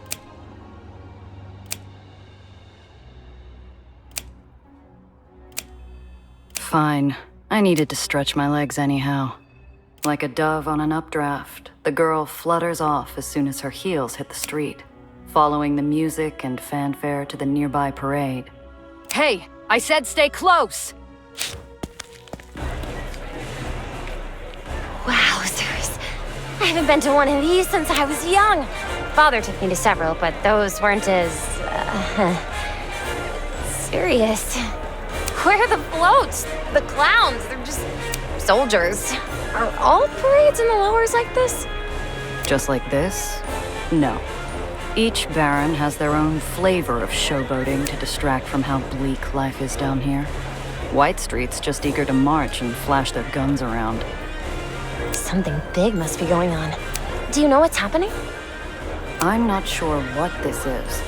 Fine. I needed to stretch my legs anyhow. Like a dove on an updraft, the girl flutters off as soon as her heels hit the street, following the music and fanfare to the nearby parade. Hey, I said stay close! Wowzers. I haven't been to one of these since I was young. Father took me to several, but those weren't as... serious. Where are the floats? The clowns? They're just soldiers. Are all parades in the lowers like this? Just like this? No. Each baron has their own flavor of showboating to distract from how bleak life is down here. White Street's just eager to march and flash their guns around. Something big must be going on. Do you know what's happening? I'm not sure what this is.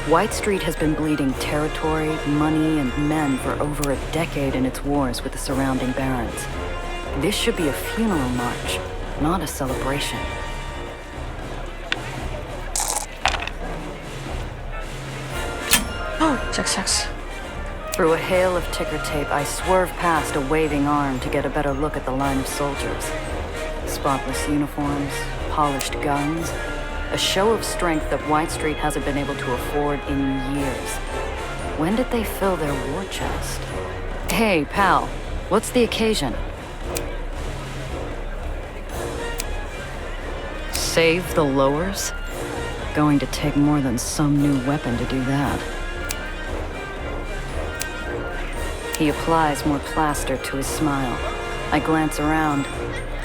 White Street has been bleeding territory, money, and men for over a decade in its wars with the surrounding barons. This should be a funeral march, not a celebration. Oh, success. Through a hail of ticker tape, I swerve past a waving arm to get a better look at the line of soldiers. Spotless uniforms, polished guns, a show of strength that White Street hasn't been able to afford in years. When did they fill their war chest? Hey, pal, what's the occasion? Save the lowers? Going to take more than some new weapon to do that. He applies more plaster to his smile. I glance around.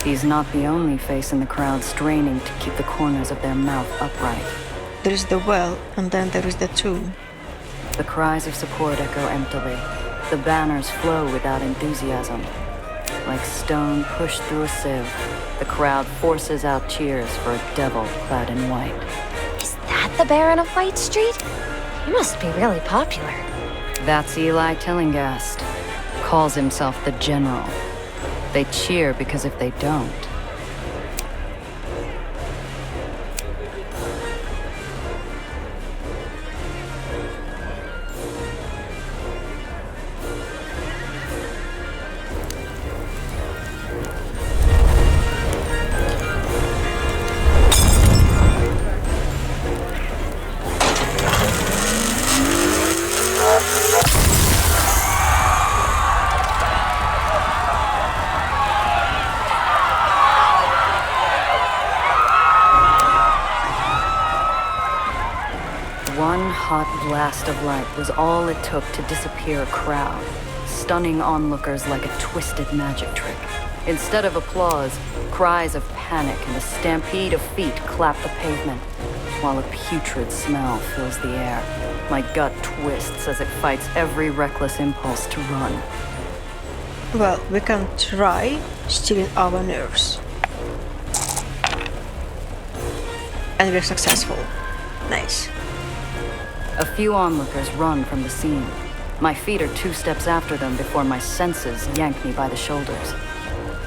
He's not the only face in the crowd straining to keep the corners of their mouth upright. There is the well, and then there is the tomb. The cries of support echo emptily. The banners flow without enthusiasm. Like stone pushed through a sieve, the crowd forces out cheers for a devil clad in white. Is that the Baron of White Street? He must be really popular. That's Eli Tillinghast. Calls himself the General. They cheer because if they don't... One hot blast of light was all it took to disappear a crowd, stunning onlookers like a twisted magic trick. Instead of applause, cries of panic and a stampede of feet clap the pavement, while a putrid smell fills the air. My gut twists as it fights every reckless impulse to run. Well, we can try stealing our nerves. And we're successful. Nice. A few onlookers run from the scene. My feet are 2 steps after them before my senses yank me by the shoulders.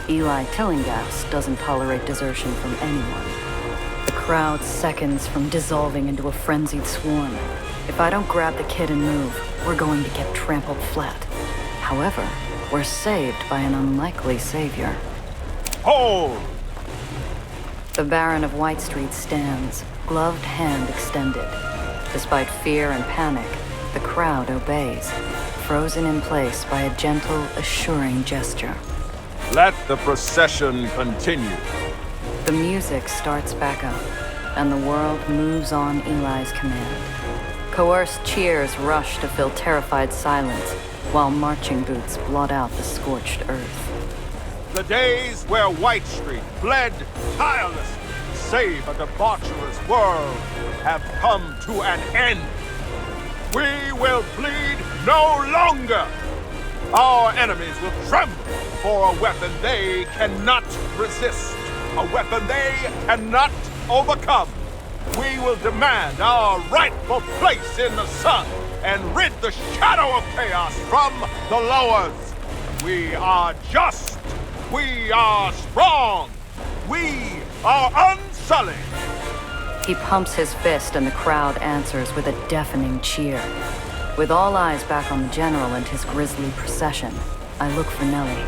Eli Tillinghast doesn't tolerate desertion from anyone. The crowd seconds from dissolving into a frenzied swarm. If I don't grab the kid and move, we're going to get trampled flat. However, we're saved by an unlikely savior. Hold! The Baron of White Street stands, gloved hand extended. Despite fear and panic, the crowd obeys, frozen in place by a gentle, assuring gesture. Let the procession continue. The music starts back up, and the world moves on Eli's command. Coerced cheers rush to fill terrified silence, while marching boots blot out the scorched earth. The days where White Street bled tirelessly to save a debaucherous world have come to an end. We will bleed no longer. Our enemies will tremble for a weapon they cannot resist, a weapon they cannot overcome. We will demand our rightful place in the sun and rid the shadow of chaos from the lowers. We are just. We are strong. We are unsullied. He pumps his fist and the crowd answers with a deafening cheer. With all eyes back on the General and his grisly procession, I look for Nellie.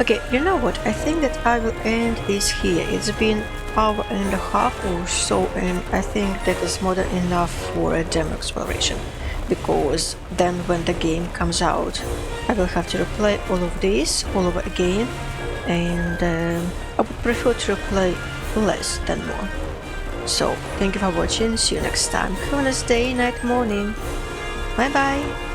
Okay, you know what? I think that I will end this here. It's been an hour and a half or so, and I think that is more than enough for a demo exploration. Because then when the game comes out, I will have to replay all of this all over again, and I would prefer to replay less than more. So, thank you for watching, see you next time. Have a nice day, night, morning. Bye bye!